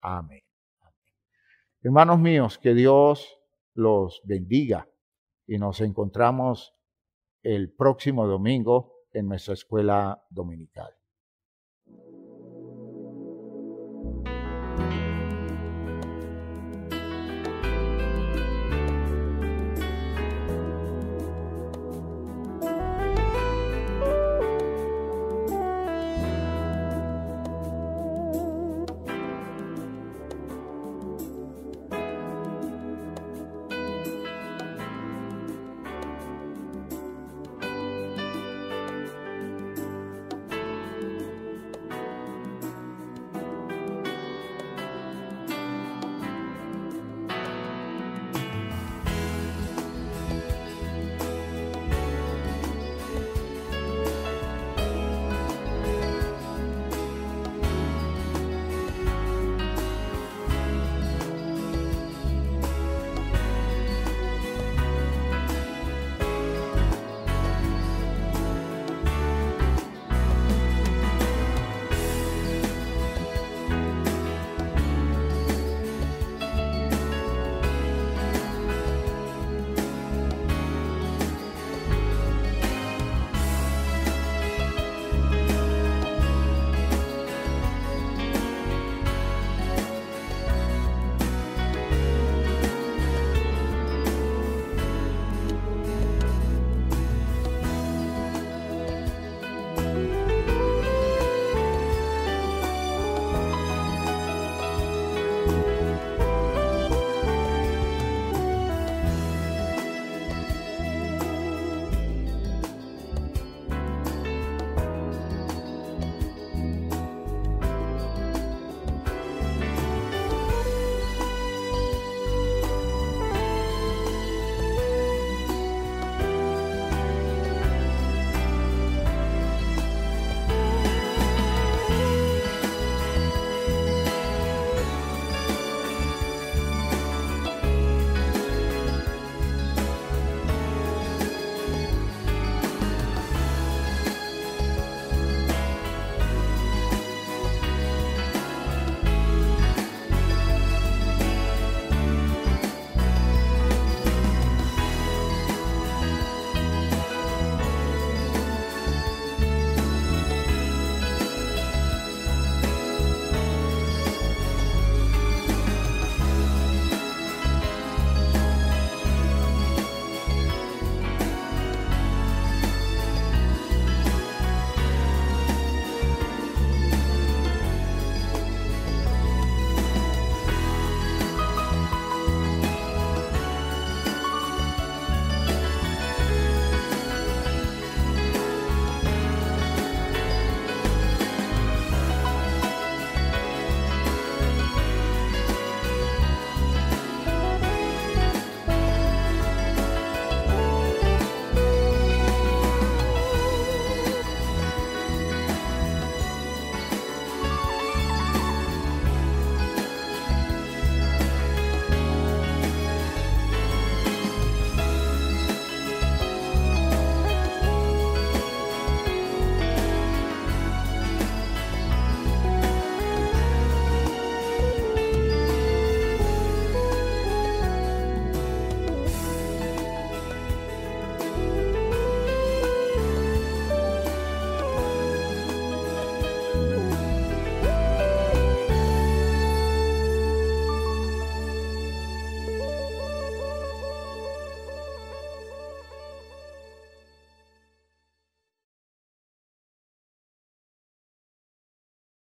Speaker 1: Amén. Hermanos míos, que Dios los bendiga y nos encontramos el próximo domingo en nuestra escuela dominical.